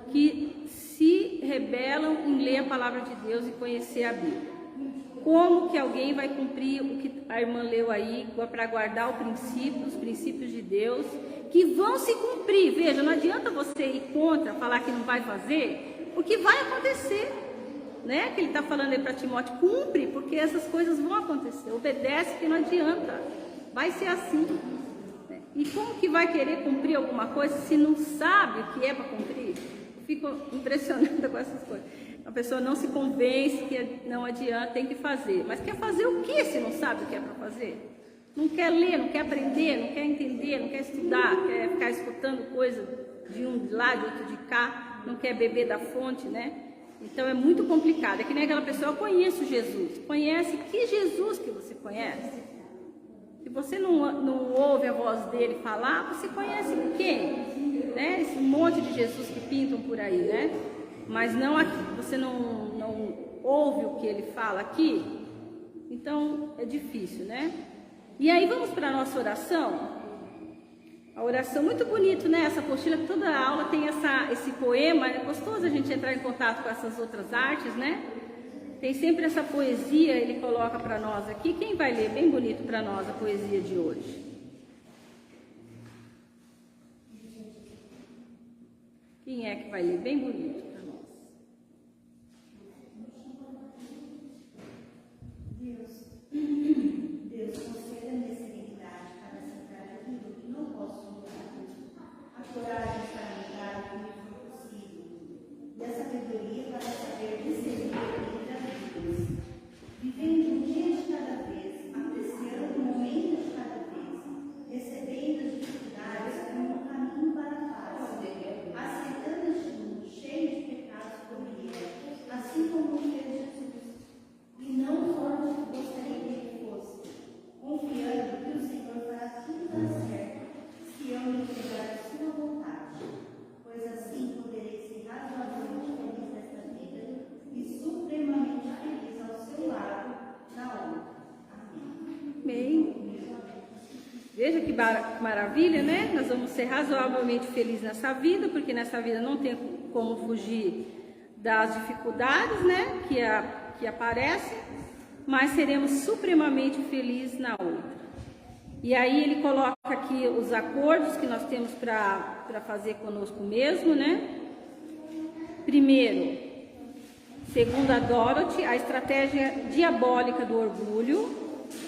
que se rebelam em ler a palavra de Deus e conhecer a Bíblia. Como que alguém vai cumprir o que a irmã leu aí, para guardar os princípios de Deus, que vão se cumprir? Veja, não adianta você ir contra, falar que não vai fazer, porque vai acontecer, né? Que ele está falando aí para Timóteo, cumpre, porque essas coisas vão acontecer, obedece que não adianta, vai ser assim. Né? E como que vai querer cumprir alguma coisa se não sabe o que é para cumprir? Eu fico impressionada com essas coisas. A pessoa não se convence que não adianta, tem que fazer. Mas quer fazer o que se não sabe o que é para fazer? Não quer ler, não quer aprender, não quer entender, não quer estudar, quer ficar escutando coisa de um de lá, de outro de cá, não quer beber da fonte, né? Então é muito complicado. É que nem aquela pessoa, eu conheço Jesus. Conhece que Jesus que você conhece? Se você não ouve a voz dele falar, você conhece quem? Né? Esse monte de Jesus que pintam por aí, né? Mas não aqui, você não ouve o que ele fala aqui, então é difícil, né? E aí vamos para a nossa oração. A oração, muito bonito, né? Essa apostila, toda a aula tem esse poema, é gostoso a gente entrar em contato com essas outras artes, né? Tem sempre essa poesia, ele coloca para nós aqui. Quem vai ler bem bonito para nós a poesia de hoje? Quem é que vai ler bem bonito para nós? Deus, conceda-me serenidade para aceitar aquilo que não posso mudar, a coragem para mudar o que me for possível, e a sabedoria para saber discernir entre as vidas. maravilha, né? Nós vamos ser razoavelmente felizes nessa vida, porque nessa vida não tem como fugir das dificuldades, né? Que aparecem, mas seremos supremamente felizes na outra. E aí ele coloca aqui os acordos que nós temos para fazer conosco mesmo, né? Primeiro, segundo a Dorothy, a estratégia diabólica do orgulho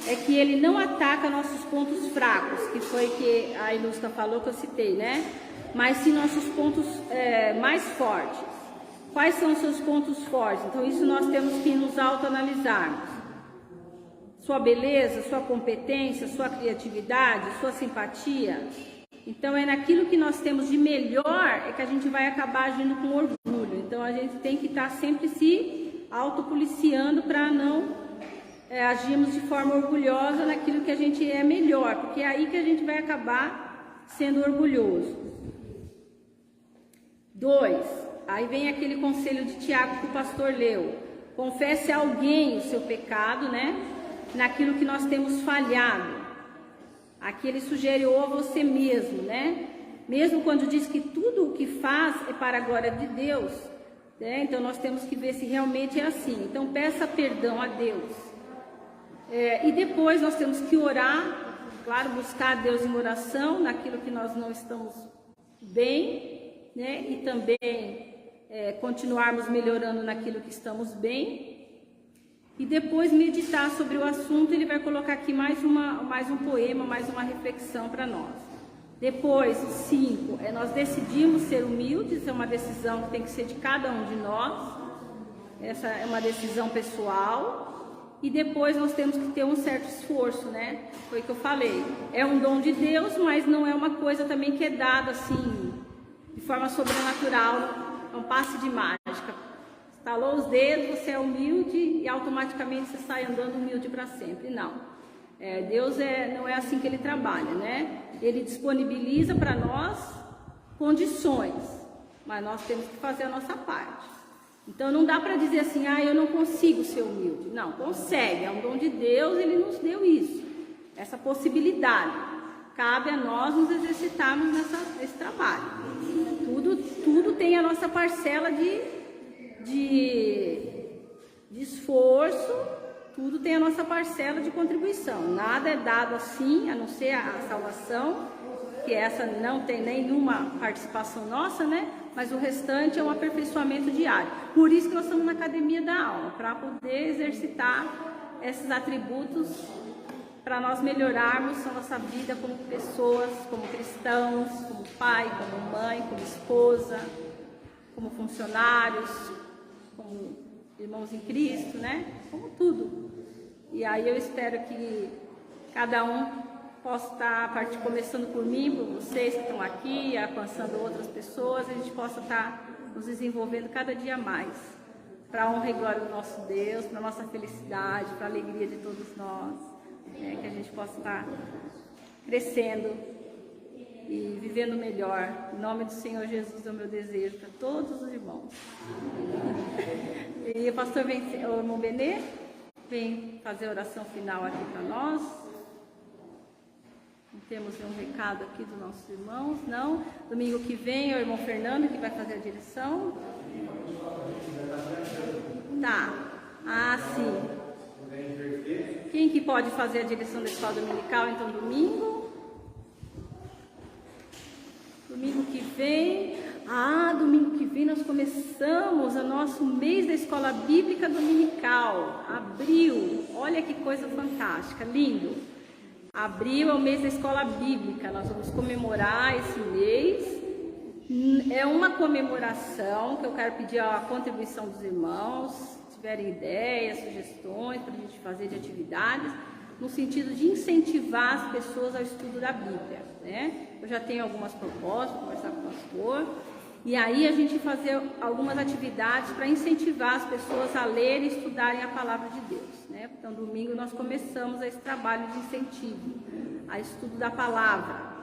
é que ele não ataca nossos pontos fracos, que foi que a Ilusca falou, que eu citei, né? Mas sim nossos pontos mais fortes. Quais são os seus pontos fortes? Então isso nós temos que nos autoanalisarmos. Sua beleza, sua competência, sua criatividade, sua simpatia. Então é naquilo que nós temos de melhor é que a gente vai acabar agindo com orgulho. Então a gente tem que estar sempre se autopoliciando para não agirmos de forma orgulhosa naquilo que a gente é melhor, porque é aí que a gente vai acabar sendo orgulhoso. 2, aí vem aquele conselho de Tiago que o pastor leu. Confesse a alguém o seu pecado, né? Naquilo que nós temos falhado. Aqui ele sugere ou a você mesmo, né? Mesmo quando diz que tudo o que faz é para a glória de Deus, né? Então nós temos que ver se realmente é assim. Então peça perdão a Deus. E depois nós temos que orar, claro, buscar a Deus em oração naquilo que nós não estamos bem, né? E também continuarmos melhorando naquilo que estamos bem. E depois meditar sobre o assunto. Ele vai colocar aqui mais um poema, mais uma reflexão para nós. Depois, 5, nós decidimos ser humildes, é uma decisão que tem que ser de cada um de nós. Essa é uma decisão pessoal. E depois nós temos que ter um certo esforço, né? Foi o que eu falei. É um dom de Deus, mas não é uma coisa também que é dada assim, de forma sobrenatural. É um passe de mágica. Estalou os dedos, você é humilde e automaticamente você sai andando humilde para sempre. Não. Deus não é assim que Ele trabalha, né? Ele disponibiliza para nós condições, mas nós temos que fazer a nossa parte. Então não dá para dizer assim, eu não consigo ser humilde. Não, consegue, é um dom de Deus, Ele nos deu isso, essa possibilidade. Cabe a nós nos exercitarmos nesse trabalho. Tudo tem a nossa parcela de esforço, tudo tem a nossa parcela de contribuição. Nada é dado assim, a não ser a salvação, que essa não tem nenhuma participação nossa, né? Mas o restante é um aperfeiçoamento diário. Por isso que nós estamos na academia da alma, para poder exercitar esses atributos, para nós melhorarmos a nossa vida como pessoas, como cristãos, como pai, como mãe, como esposa, como funcionários, como irmãos em Cristo, né? Como tudo. E aí eu espero que cada um possa estar começando por mim, por vocês que estão aqui, alcançando outras pessoas, a gente possa estar nos desenvolvendo cada dia mais, para a honra e glória do nosso Deus, para a nossa felicidade, para a alegria de todos nós, né? Que a gente possa estar crescendo e vivendo melhor. Em nome do Senhor Jesus é o meu desejo para todos os irmãos. E o pastor o irmão Benê vem fazer a oração final aqui para nós. Temos um recado aqui dos nossos irmãos, não? Domingo que vem é o irmão Fernando que vai fazer a direção. Tá. Sim. Quem que pode fazer a direção da escola dominical, então, domingo? Domingo que vem nós começamos o nosso mês da escola bíblica dominical. Abril. Olha que coisa fantástica, lindo. Abril é o mês da escola bíblica, nós vamos comemorar esse mês. É uma comemoração que eu quero pedir a contribuição dos irmãos, se tiverem ideias, sugestões para a gente fazer de atividades, no sentido de incentivar as pessoas ao estudo da Bíblia, né? Eu já tenho algumas propostas, vou conversar com o pastor, e aí a gente fazer algumas atividades para incentivar as pessoas a lerem e estudarem a palavra de Deus, né? Então, domingo nós começamos esse trabalho de incentivo a estudo da palavra.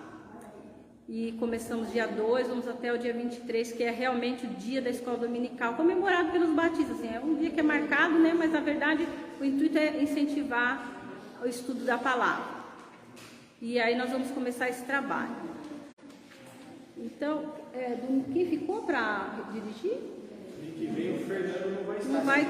E começamos dia 2, vamos até o dia 23, que é realmente o dia da escola dominical, comemorado pelos batistas. Assim, é um dia que é marcado, né? Mas na verdade o intuito é incentivar o estudo da palavra. E aí nós vamos começar esse trabalho. Então, quem ficou para dirigir? E que vem o Fernando não vai estar. Não vai